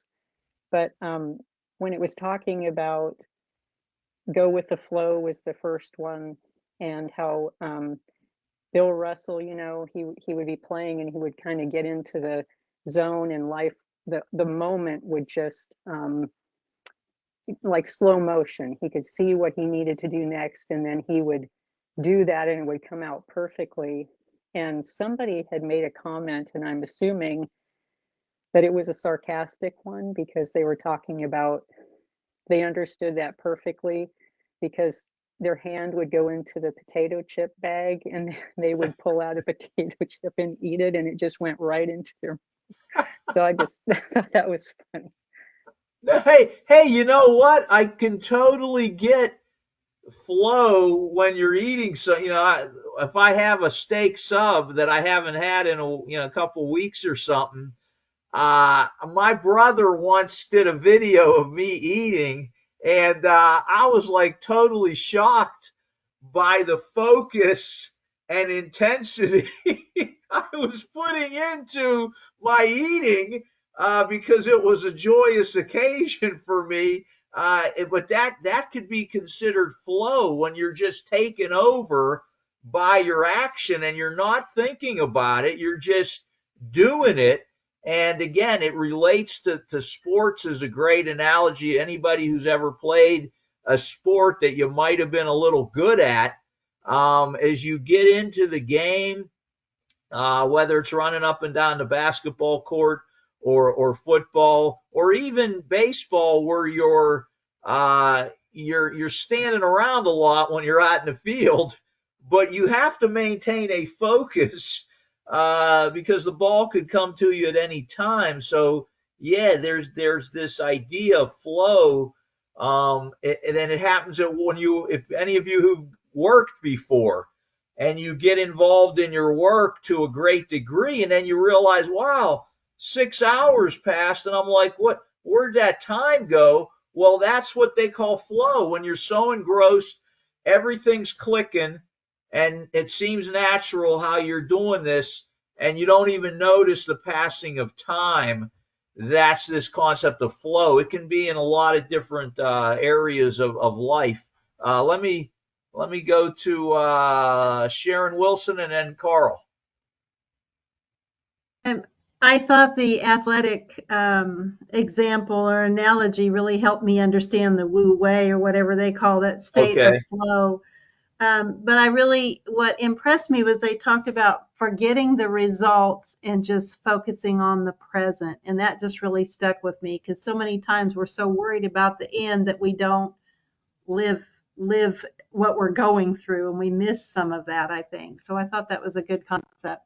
D: but when it was talking about go with the flow was the first one, and how Bill Russell, he would be playing and he would kind of get into the zone, and life, the moment would just like slow motion. He could see what he needed to do next, and then he would do that and it would come out perfectly. and somebody had made a comment, and I'm assuming that it was a sarcastic one because they were talking about, they understood that perfectly because their hand would go into the potato chip bag and they would pull out a potato chip and eat it, and it just went right into their. So I just thought that was funny.
A: Hey, you know what? I can totally get flow when you're eating. So, if I have a steak sub that I haven't had in a couple weeks or something, my brother once did a video of me eating, and I was like totally shocked by the focus and intensity I was putting into my eating, because it was a joyous occasion for me. But that could be considered flow when you're just taken over by your action and you're not thinking about it. You're just doing it. And again, it relates to sports as a great analogy. Anybody who's ever played a sport that you might have been a little good at, as you get into the game, whether it's running up and down the basketball court or football or even baseball, where you're standing around a lot when you're out in the field, but you have to maintain a focus, because the ball could come to you at any time. So yeah, there's this idea of flow, and then it happens that if any of you who've worked before and you get involved in your work to a great degree, and then you realize, wow, 6 hours passed, and I'm like, where'd that time go? Well, that's what they call flow. When you're so engrossed, everything's clicking, and it seems natural how you're doing this, and you don't even notice the passing of time. That's this concept of flow. It can be in a lot of different areas of life. Let me go to Sharon Wilson and then Carl.
C: Um, I thought the athletic example or analogy really helped me understand the Wu Wei, or whatever they call that state of
A: Okay.
C: flow. But what impressed me was they talked about forgetting the results and just focusing on the present. And that just really stuck with me, because so many times we're so worried about the end that we don't live what we're going through, and we miss some of that, I think. So I thought that was a good concept.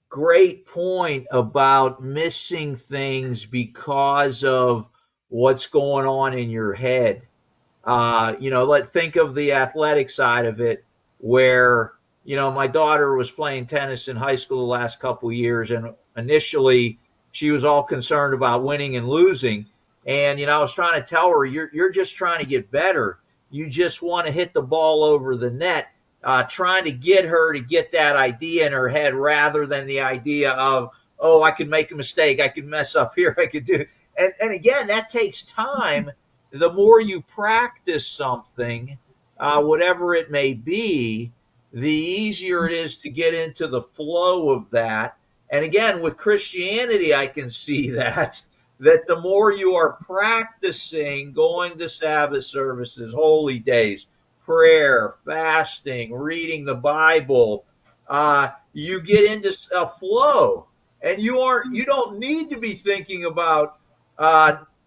A: Great point about missing things because of what's going on in your head. Let's think of the athletic side of it, where, my daughter was playing tennis in high school the last couple of years, and initially she was all concerned about winning and losing. And, I was trying to tell her, you're just trying to get better. You just want to hit the ball over the net, trying to get her to get that idea in her head rather than the idea of, oh, I could make a mistake. I could mess up here. I could do. And again, that takes time. The more you practice something, whatever it may be, the easier it is to get into the flow of that. And again, with Christianity, I can see that the more you are practicing going to Sabbath services, holy days, prayer, fasting, reading the Bible, you get into a flow, and you don't need to be thinking about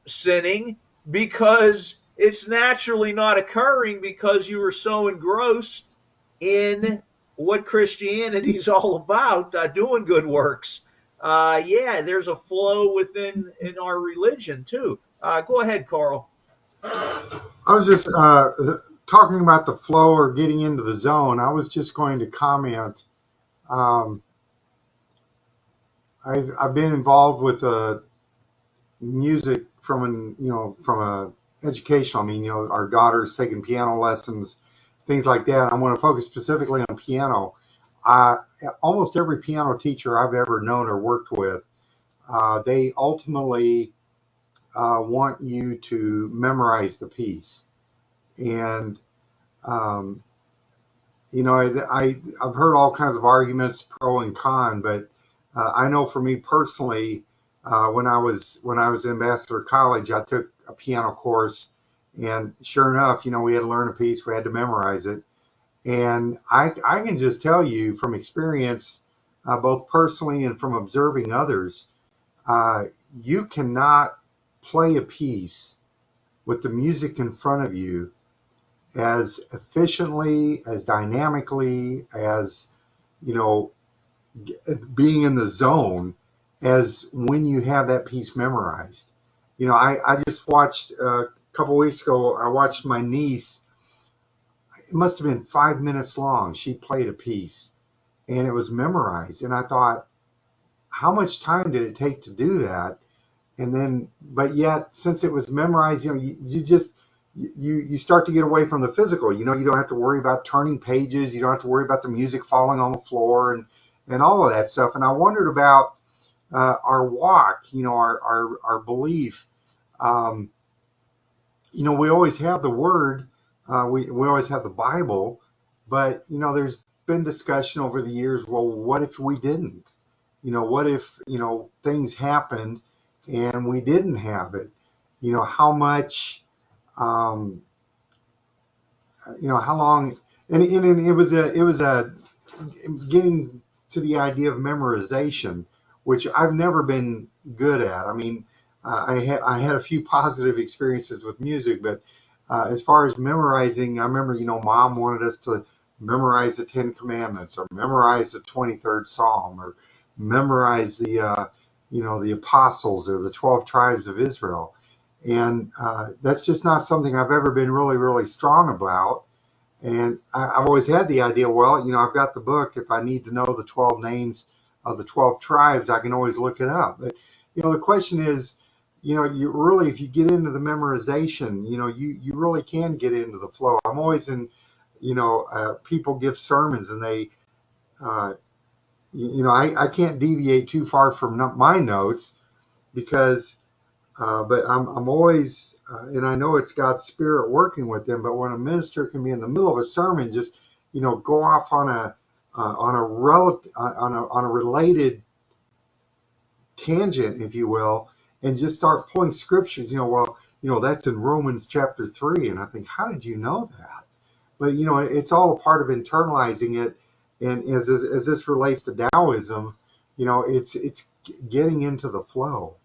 A: sinning, because it's naturally not occurring because you are so engrossed in what Christianity is all about, doing good works. Yeah, there's a flow in our religion too. Go ahead, Carl.
B: I was just talking about the flow or getting into the zone. I was just going to comment. Um, I've been involved with music from a educational. I mean, our daughter's taking piano lessons, things like that. I want to focus specifically on piano. Uh, Almost every piano teacher I've ever known or worked with, they ultimately want you to memorize the piece. And um, I've heard all kinds of arguments, pro and con, but I know for me personally, when I was in Ambassador College, I took a piano course, and sure enough, we had to learn a piece, we had to memorize it, And I can just tell you from experience, both personally and from observing others, uh, you cannot play a piece with the music in front of you as efficiently, as dynamically, as, you know, being in the zone as when you have that piece memorized. I just watched a couple weeks ago, I watched my niece. It must have been 5 minutes long. She played a piece and it was memorized. And I thought, how much time did it take to do that? And then, but yet, since it was memorized, you start to get away from the physical. You don't have to worry about turning pages. You don't have to worry about the music falling on the floor and all of that stuff. And I wondered about our walk, our belief. Um, we always have the word, we always have the Bible, but there's been discussion over the years. Well, what if we didn't? What if things happened and we didn't have it? How much? Um, how long? And it was a getting to the idea of memorization, which I've never been good at. I mean, I had a few positive experiences with music, but as far as memorizing, I remember, Mom wanted us to memorize the Ten Commandments or memorize the 23rd Psalm or memorize the apostles or the 12 tribes of Israel. And that's just not something I've ever been really, really strong about. And I've always had the idea, well, I've got the book. If I need to know the 12 names of the 12 tribes, I can always look it up. But, the question is, you really, if you get into the memorization, you really can get into the flow. I'm always in, people give sermons and they, I can't deviate too far from my notes because but I'm always, and I know it's God's Spirit working with them. But when a minister can be in the middle of a sermon, just go off on a related tangent, if you will, and just start pulling scriptures. That's in Romans chapter 3, and I think, how did you know that? But it's all a part of internalizing it. And as this relates to Taoism, it's getting into the flow.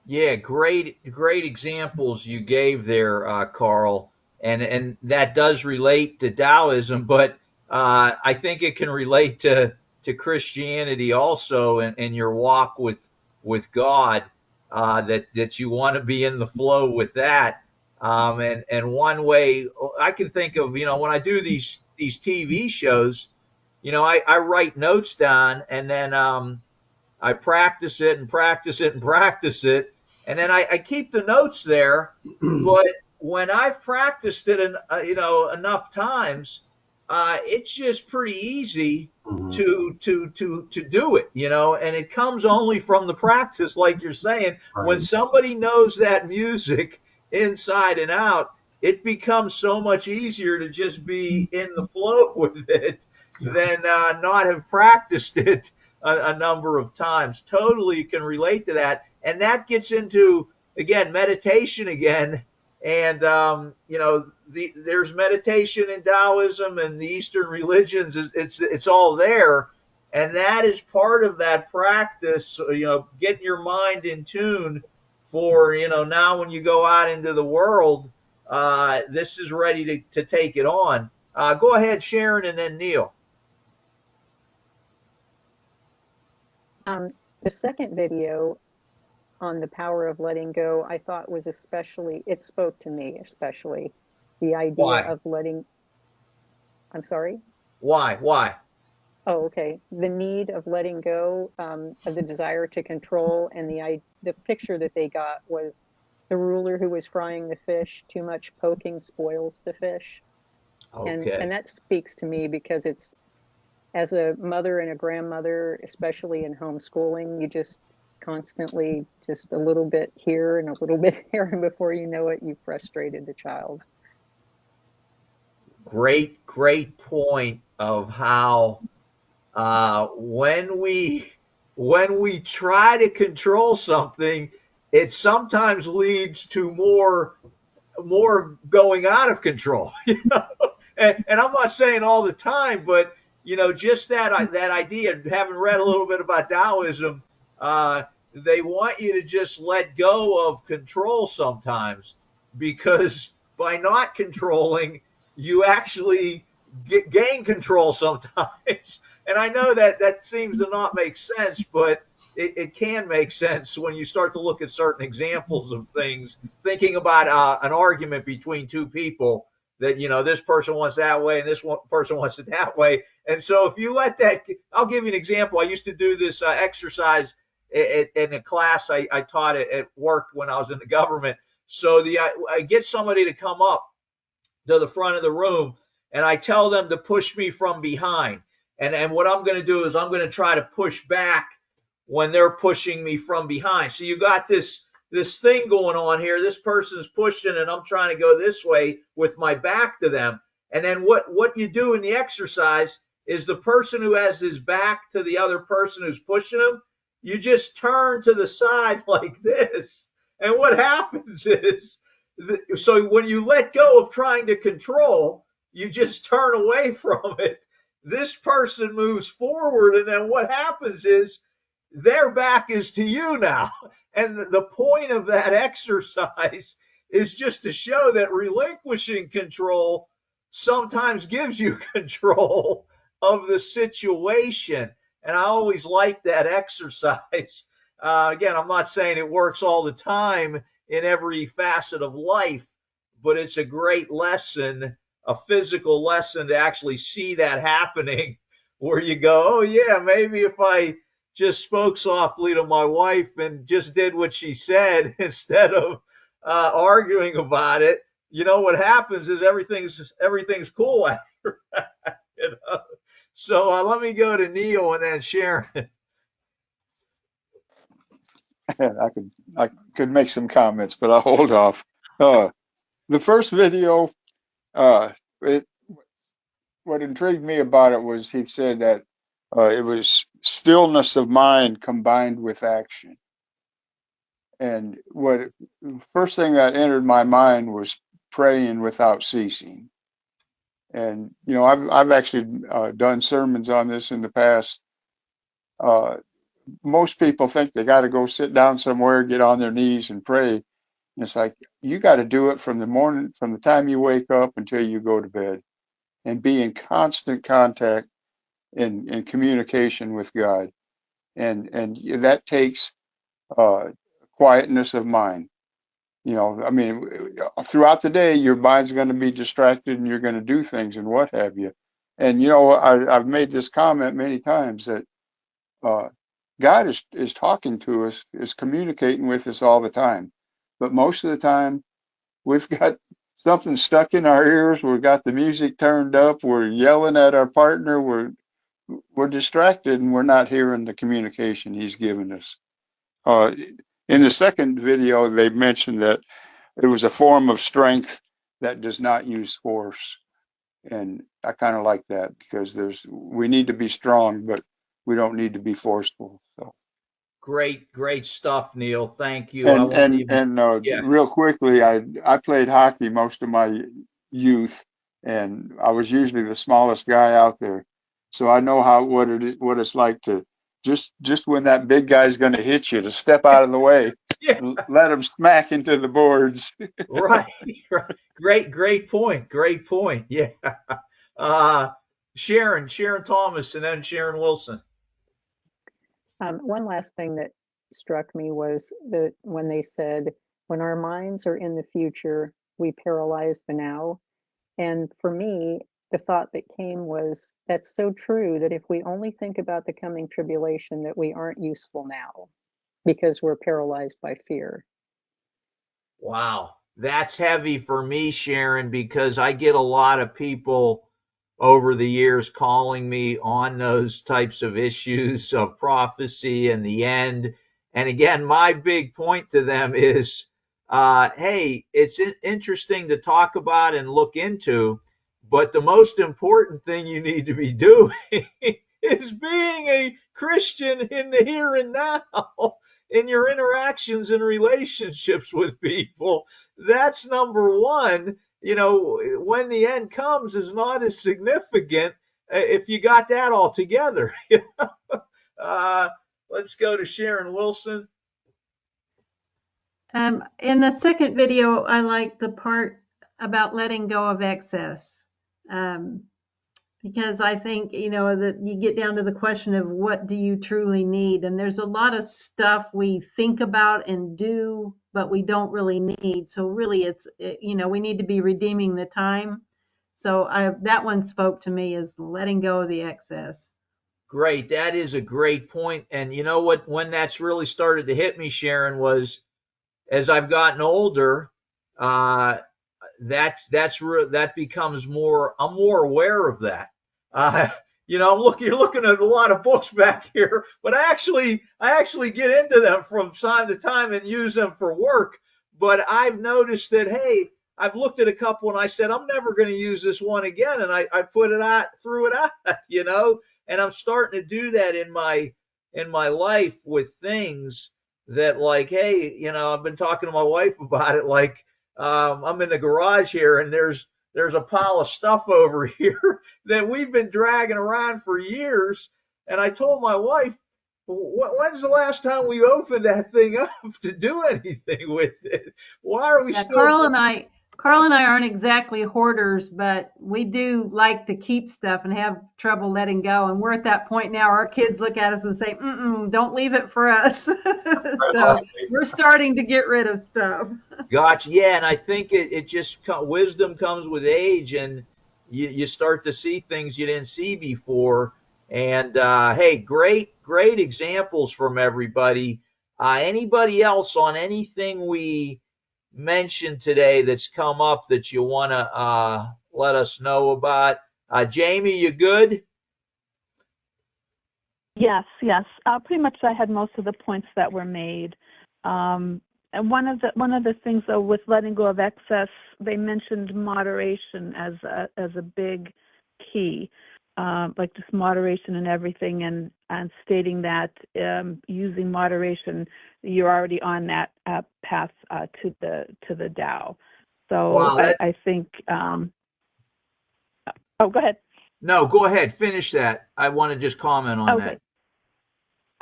A: Yeah, great examples you gave there, Carl, and that does relate to Taoism, but I think it can relate to Christianity also, and your walk with God, that you want to be in the flow with that, and one way I can think of, when I do these TV shows, I write notes down, and then I practice it and practice it and practice it, and then I keep the notes there. But when I've practiced it, enough times, it's just pretty easy
B: Mhm.
A: to do it, and it comes only from the practice, like you're saying. When
B: Right.
A: somebody knows that music inside and out, it becomes so much easier to just be in the flow with it
B: Yeah.
A: than not have practiced it a number of times. Totally can relate to that. And that gets into, again, meditation again. And, there's meditation in Taoism and the Eastern religions. It's all there. And that is part of that practice, getting your mind in tune for, now when you go out into the world, this is ready to take it on. Go ahead, Sharon, and then Neil.
D: The second video on the power of letting go, I thought was especially, it spoke to me especially, the idea
A: Why?
D: of letting, I'm sorry?
A: Why?
D: Oh, okay. The need of letting go, of the desire to control, and the picture that they got was the ruler who was frying the fish. Too much poking spoils the fish, and
A: Okay.
D: that speaks to me because it's, as a mother and a grandmother, especially in homeschooling, you just constantly just a little bit here and a little bit here, and before you know it, you frustrated the child.
A: Great point of how when we try to control something, it sometimes leads to more going out of control. And I'm not saying all the time, but just that idea. Having read a little bit about Taoism, they want you to just let go of control sometimes, because by not controlling, you actually gain control sometimes. And I know that seems to not make sense, but it can make sense when you start to look at certain examples of things, thinking about an argument between two people that, this person wants that way and this person wants it that way. And so if you let that, I'll give you an example. I used to do this exercise in a class I taught at work when I was in the government. So I get somebody to come up to the front of the room, and I tell them to push me from behind. And what I'm going to do is I'm going to try to push back when they're pushing me from behind. So you got this thing going on here. This person's pushing, and I'm trying to go this way with my back to them. And then what you do in the exercise is the person who has his back to the other person who's pushing him, you just turn to the side like this. And what happens is, so when you let go of trying to control, you just turn away from it. This person moves forward, and then what happens is their back is to you now. And the point of that exercise is just to show that relinquishing control sometimes gives you control of the situation. And I always like that exercise. Again, I'm not saying it works all the time in every facet of life, but it's a great lesson, a physical lesson, to actually see that happening, where you go, oh yeah, maybe if I just spoke softly to my wife and just did what she said instead of arguing about it, what happens is everything's cool after that. So let me go to Neil and then Sharon.
E: I could make some comments, but I'll hold off. The first video, uh, it, what intrigued me about it was he said that it was stillness of mind combined with action. And first thing that entered my mind was praying without ceasing. And I've actually done sermons on this in the past. Uh, Most people think they got to go sit down somewhere, get on their knees and pray. And it's like, you got to do it from the morning, from the time you wake up until you go to bed, and be in constant contact in communication with God. And that takes uh, quietness of mind. I mean, throughout the day, your mind's going to be distracted and you're going to do things and what have you. And, I've made this comment many times that uh, God is talking to us, is communicating with us all the time. But most of the time, we've got something stuck in our ears. We've got the music turned up. We're yelling at our partner. We're distracted and we're not hearing the communication He's given us. Uh, in the second video, they mentioned that it was a form of strength that does not use force. And I kind of like that, because we need to be strong, but we don't need to be forceful. So.
A: Great stuff, Neil. Thank you. I
E: And
A: won't
E: and
A: even.
E: and
A: Yeah.
E: real quickly, I played hockey most of my youth, and I was usually the smallest guy out there, so I know what it's like to just when that big guy's going to hit you, to step out of the way,
A: Yeah.
E: let him smack into the boards.
A: Right. Right. Great point. Great point. Yeah. Uh, Sharon Thomas, and then Sharon Wilson.
D: One last thing that struck me was that when they said, when our minds are in the future, we paralyze the now. And for me, the thought that came was, that's so true, that if we only think about the coming tribulation, that we aren't useful now because we're paralyzed by fear.
A: Wow. That's heavy for me, Sharon, because I get a lot of people over the years calling me on those types of issues of prophecy and the end. And again, my big point to them is, hey, it's interesting to talk about and look into, but the most important thing you need to be doing is being a Christian in the here and now, in your interactions and relationships with people. That's number one. when the end comes is not as significant if you got that all together. uh, let's go to Sharon Wilson.
C: In the second video, I like the part about letting go of excess. Because I think, that you get down to the question of what do you truly need? And there's a lot of stuff we think about and do, but we don't really need. So really we need to be redeeming the time. So that one spoke to me, is letting go of the excess.
A: Great. That is a great point. And you know what, when that's really started to hit me, Sharon, was as I've gotten older, uh, that becomes more. I'm more aware of that. Uh, you're looking at a lot of books back here, but I actually get into them from time to time and use them for work. But I've noticed that, hey, I've looked at a couple and I said I'm never going to use this one again, and I put it out, threw it out, and I'm starting to do that in my life with things that, like, hey, I've been talking to my wife about it, like, I'm in the garage here and there's a pile of stuff over here that we've been dragging around for years. And I told my wife, when's the last time we opened that thing up to do anything with it? Why are we
C: Yeah,
A: still?
C: Carl and I aren't exactly hoarders, but we do like to keep stuff and have trouble letting go. And we're at that point now. Our kids look at us and say, don't leave it for us. So we're starting to get rid of stuff.
A: Gotcha. Yeah, and I think it just wisdom comes with age, and you start to see things you didn't see before. And hey, great examples from everybody. Anybody else on anything we mentioned today that's come up that you want to let us know about? Jamie, you good?
F: Yes, yes. Pretty much I had most of the points that were made. And one of the things, though, with letting go of excess, they mentioned moderation as a big key, like just moderation in everything, and stating that using moderation, you're already on that path to the Tao. So
A: Wow,
F: I think. Oh, go ahead.
A: no, go ahead, finish that. I want to just comment on
F: Okay.
A: that.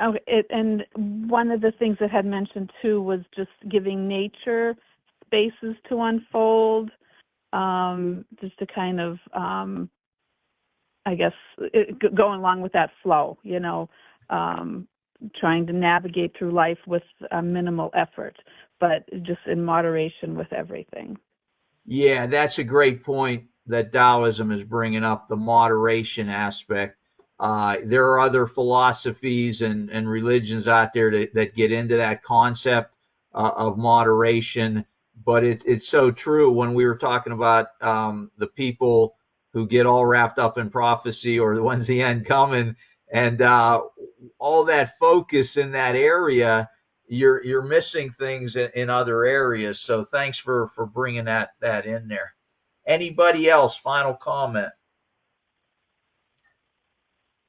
F: Okay, and one of the things that had mentioned too was just giving nature spaces to unfold, just to kind of, I guess, going along with that flow, trying to navigate through life with minimal effort, but just in moderation with everything.
A: Yeah, that's a great point that Taoism is bringing up, the moderation aspect. There are other philosophies and religions out there that get into that concept of moderation, but it's so true. When we were talking about the people who get all wrapped up in prophecy, or when's the end coming, and all that focus in that area, you're missing things in other areas. So thanks for bringing that in there. Anybody else? Final comment?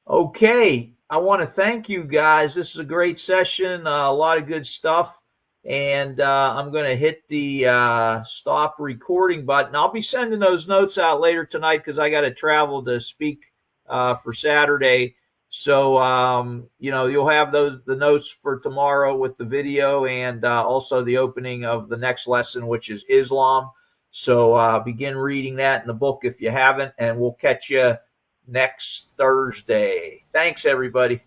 A: Okay, I want to thank you guys. This is a great session, a lot of good stuff. And I'm going to hit the stop recording button. I'll be sending those notes out later tonight because I got to travel to speak for Saturday. So, you'll have the notes for tomorrow with the video, and also the opening of the next lesson, which is Islam. So begin reading that in the book if you haven't, and we'll catch you next Thursday. Thanks, everybody.